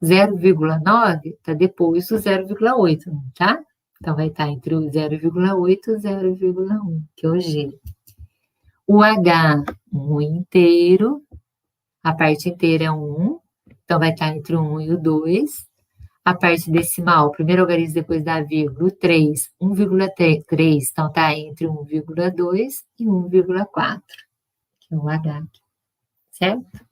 A: O 0,9 está depois do 0,8, tá? Então vai estar entre o 0,8 e o 0,1, que é o G. O H, 1 inteiro, a parte inteira é 1, então vai estar entre o 1 e o 2. A parte decimal, o primeiro algarismo depois da vírgula, o 3, 1,3, então está entre 1,2 e 1,4, que é o H, certo?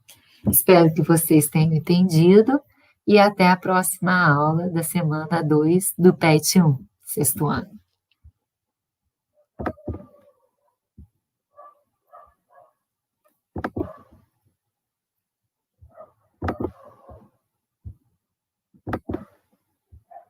A: Espero que vocês tenham entendido e até a próxima aula da semana 2 do PET 1, sexto ano.